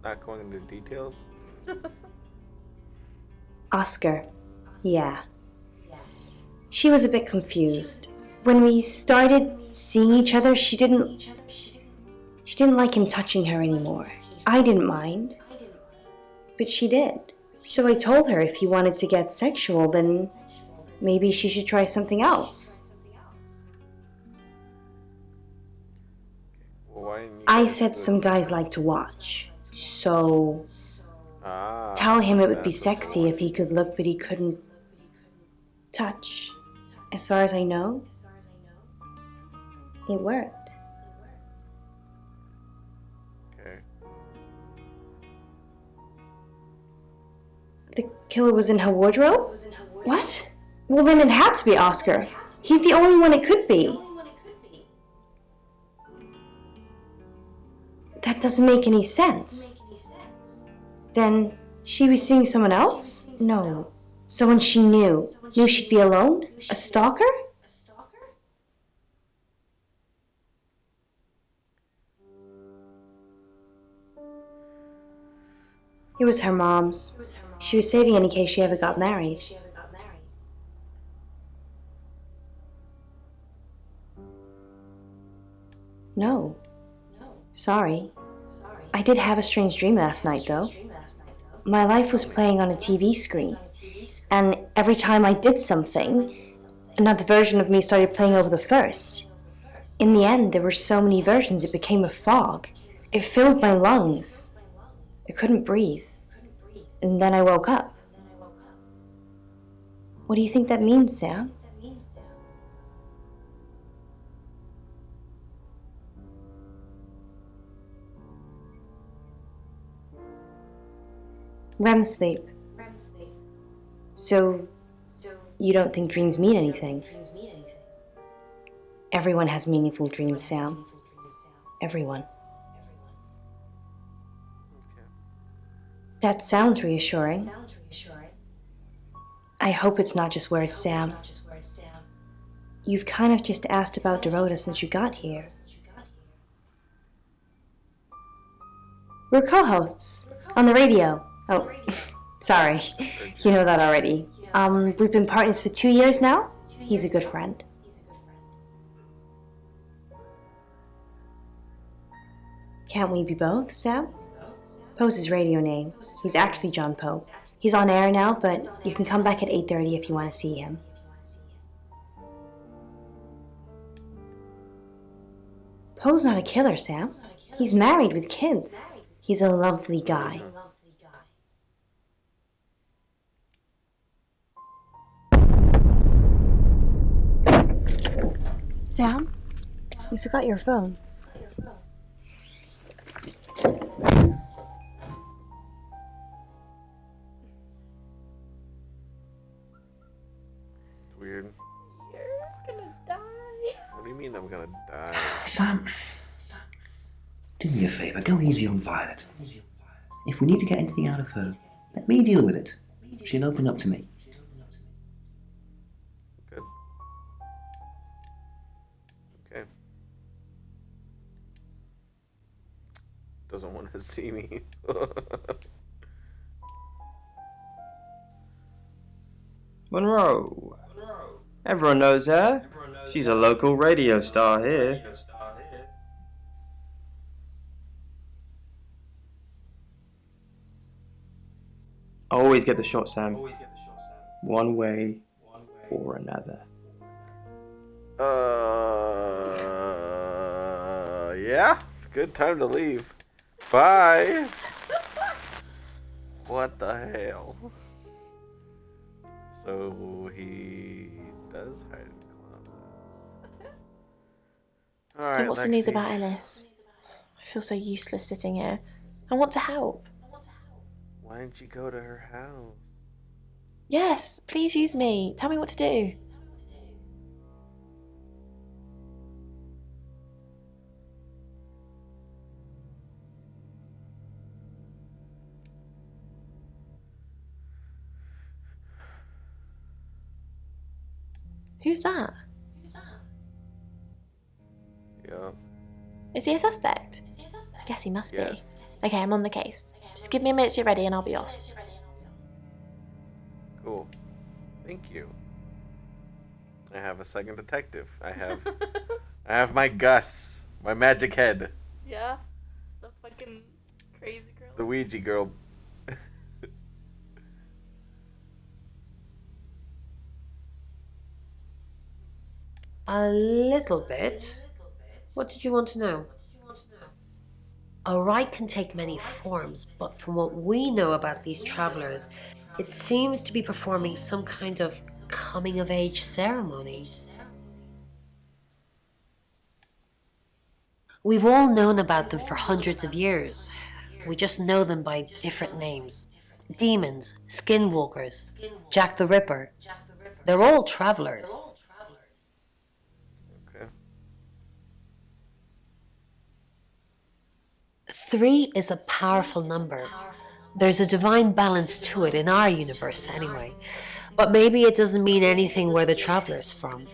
Not going into details. Oscar, yeah. She was a bit confused. When we started seeing each other, she didn't like him touching her anymore. I didn't mind, but she did. So I told her if he wanted to get sexual, then maybe she should try something else. Well, why didn't you I said some guys like to watch, so tell him it would be sexy if he could look but he couldn't touch. As far as I know, it worked. Okay. The killer was in her wardrobe? What? Well, then it had to be Oscar. He's the only one it could be. That doesn't make any sense. Then she was seeing someone else? No. Someone she knew. Knew she'd be alone? A stalker? It was her mom's. She was saving it in case she ever got married. No. Sorry. I did have a strange dream last night, though. My life was playing on a TV screen, and every time I did something, another version of me started playing over the first. In the end, there were so many versions it became a fog. It filled my lungs. I couldn't breathe. And then I woke up. What do you think that means, Sam? REM sleep. So, you don't think dreams mean anything? Everyone has meaningful dreams, Sam. Everyone. That sounds reassuring. I hope it's not just words, Sam. You've kind of just asked about Dorota since you got here. We're co-hosts on the radio. Oh, sorry. You know that already. We've been partners for 2 years now. He's a good friend. Can't we be both, Sam? Poe's his radio name. He's actually John Poe. He's on air now, but you can come back at 8:30 if you want to see him. Poe's not a killer, Sam. He's married with kids. He's a lovely guy. Sam, you forgot your phone. Weird. You're gonna die. What do you mean I'm gonna die? Sam, do me a favour, go easy on Violet. If we need to get anything out of her, let me deal with it. She'll open up to me. Good. Okay. Doesn't want to see me. Monroe. Everyone knows her. She's a local radio star here. I always get the shot, Sam. One way or another. Yeah? Good time to leave. Bye! What the hell? So he does hide in closets. So what's the news about Ellis? I feel so useless sitting here. I want to help. Why didn't you go to her house? Yes, please use me. Tell me what to do. Who's that? Yeah. Is he a suspect? I guess he must be. Okay, I'm on the case. Just give me a minute to get ready and I'll be off. Cool. Thank you. I have a second detective. I have my Gus, my magic head. Yeah? The fucking crazy girl. The Ouija girl. A little bit. What did you want to know? A rite can take many forms, but from what we know about these travelers, it seems to be performing some kind of coming-of-age ceremony. We've all known about them for hundreds of years. We just know them by different names. Demons, skinwalkers, Jack the Ripper. They're all travelers. Okay. 3 is a powerful number. There's a divine balance to it in our universe anyway. But maybe it doesn't mean anything where the traveler's from.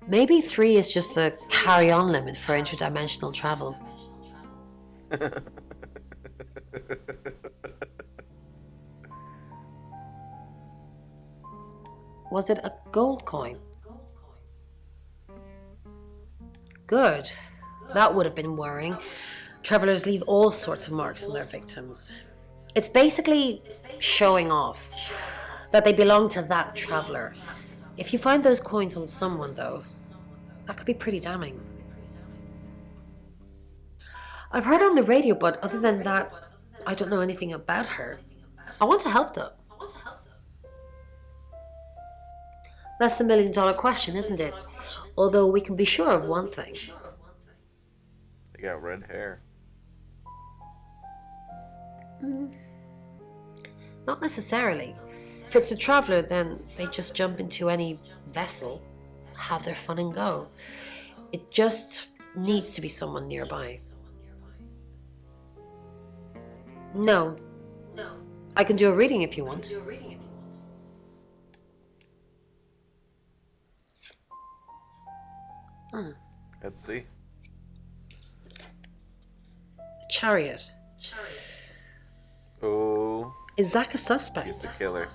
Maybe 3 is just the carry-on limit for interdimensional travel. Was it a gold coin? Good. That would have been worrying. Travelers leave all sorts of marks on their victims. It's basically showing off that they belong to that traveler. If you find those coins on someone, though, that could be pretty damning. I've heard on the radio, but other than that, I don't know anything about her. I want to help, though. That's the million-dollar question, isn't it? Although we can be sure of one thing. They got red hair. Not necessarily. If it's a traveler, then they just jump into any vessel, have their fun and go. It just needs to be someone nearby. No. I can do a reading if you want. Let's see. Chariot. Oh. Is Zach a suspect? He's the killer.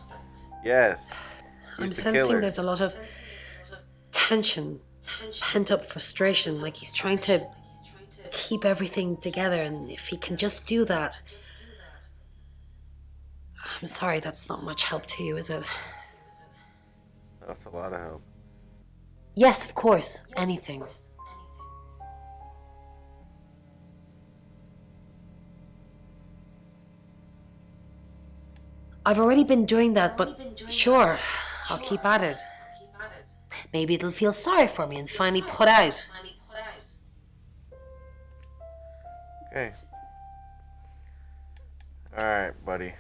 Yes. I'm He's the sensing killer. there's a lot of tension, pent-up frustration, like he's trying to keep everything together, and if he can just do that... I'm sorry, that's not much help to you, is it? That's a lot of help. Yes, of course. Anything. I've already been doing that, but sure, I'll keep at it. Maybe it'll feel sorry for me and finally put out. Okay. Alright, buddy.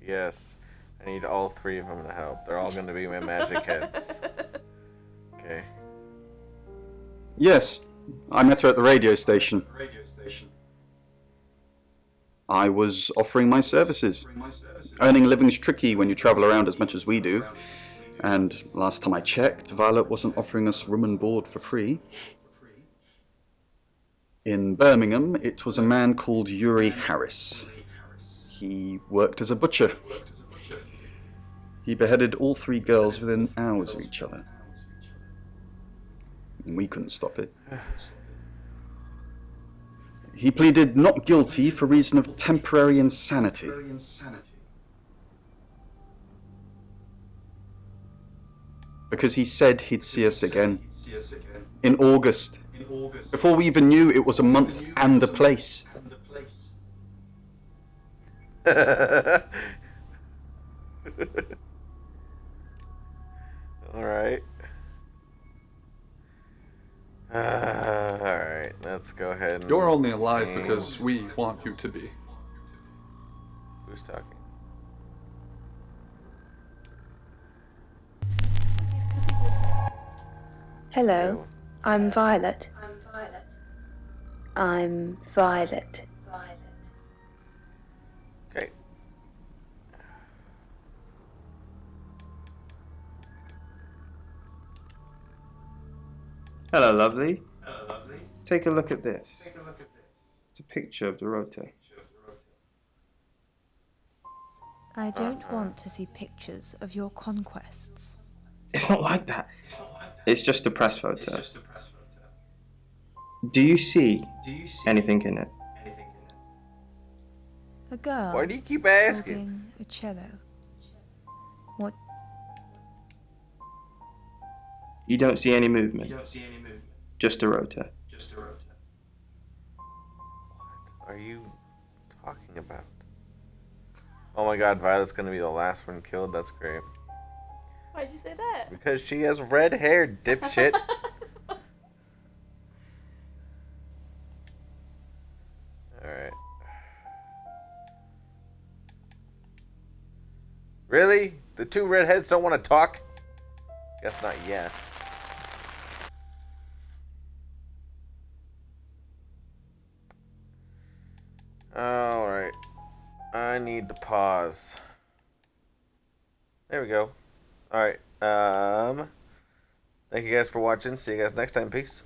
Yes. I need all three of them to help. They're all going to be my magic heads. Okay. Yes, I met her at the radio station. I was offering my services. Earning a living's tricky when you travel around as much as we do. And last time I checked, Violet wasn't offering us room and board for free. In Birmingham, it was a man called Yuri Harris. He worked as a butcher. He beheaded all three girls within hours of each other. And we couldn't stop it. He pleaded not guilty for reason of temporary insanity. Because he said he'd see us again. In August. Before we even knew it was a month and a place. Alright. Alright, let's go ahead and... You're only alive because we want you to be. Who's talking? Hello, I'm Violet. I'm Violet. Okay. Hello, lovely. Take a look at this. It's a picture of Dorota. I don't want to see pictures of your conquests. It's not like that. It's just a press photo. Do you see anything in it? A girl. Why do you keep asking? Holding a cello. What? You don't see any movement. Just Dorota. What are you talking about? Oh my god, Violet's gonna be the last one killed. That's great. Why'd you say that? Because she has red hair, dipshit. Alright. Really? The two redheads don't want to talk? Guess not yet. Alright. I need to pause. There we go. Alright. Thank you guys for watching. See you guys next time. Peace.